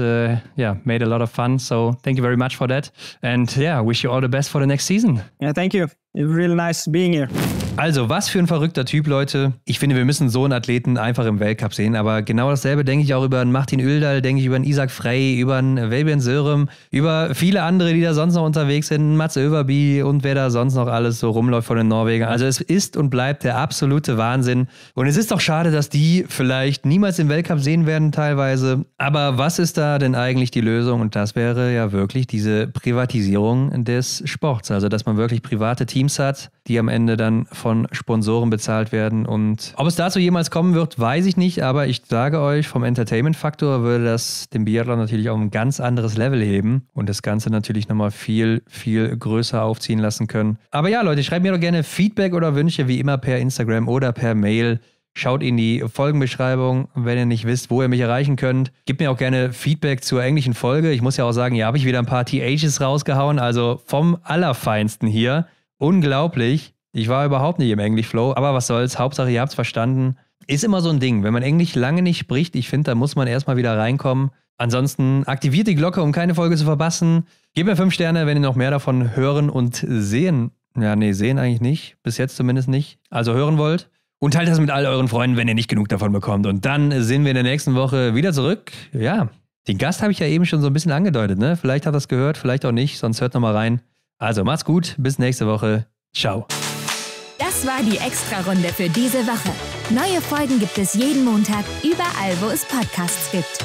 made a lot of fun. So thank you very much for that. And wish you all the best for the next season. Yeah, thank you. It's really nice being here. Also, was für ein verrückter Typ, Leute. Ich finde, wir müssen so einen Athleten einfach im Weltcup sehen. Aber genau dasselbe denke ich auch über einen Martin Uldal, denke ich über einen Isaac Frey, über einen Vebjørn Sørum, über viele andere, die da sonst noch unterwegs sind. Mats Øverby und wer da sonst noch alles so rumläuft von den Norwegern. Also es ist und bleibt der absolute Wahnsinn. Und es ist doch schade, dass die vielleicht niemals im Weltcup sehen werden teilweise. Aber was ist da denn eigentlich die Lösung? Und das wäre ja wirklich diese Privatisierung des Sports. Also dass man wirklich private Teams hat, die am Ende dann von Sponsoren bezahlt werden. Und ob es dazu jemals kommen wird, weiß ich nicht. Aber ich sage euch, vom Entertainment-Faktor würde das den Biathlon natürlich auf ein ganz anderes Level heben und das Ganze natürlich nochmal viel, viel größer aufziehen lassen können. Aber ja, Leute, schreibt mir doch gerne Feedback oder Wünsche, wie immer per Instagram oder per Mail. Schaut in die Folgenbeschreibung, wenn ihr nicht wisst, wo ihr mich erreichen könnt. Gebt mir auch gerne Feedback zur englischen Folge. Ich muss ja auch sagen, hier habe ich wieder ein paar THs rausgehauen, also vom Allerfeinsten hier. Unglaublich. Ich war überhaupt nicht im Englisch-Flow, aber was soll's. Hauptsache, ihr habt's verstanden. Ist immer so ein Ding. Wenn man Englisch lange nicht spricht, ich finde, da muss man erstmal wieder reinkommen. Ansonsten aktiviert die Glocke, um keine Folge zu verpassen. Gebt mir 5 Sterne, wenn ihr noch mehr davon hören und sehen. Ja, nee, sehen eigentlich nicht. Bis jetzt zumindest nicht. Also hören wollt. Und teilt das mit all euren Freunden, wenn ihr nicht genug davon bekommt. Und dann sind wir in der nächsten Woche wieder zurück. Ja, den Gast habe ich ja eben schon so ein bisschen angedeutet, ne? Vielleicht hat er es gehört, vielleicht auch nicht. Sonst hört nochmal rein. Also macht's gut. Bis nächste Woche. Ciao. Das Das war die Extra-Runde für diese Woche. Neue Folgen gibt es jeden Montag, überall, wo es Podcasts gibt.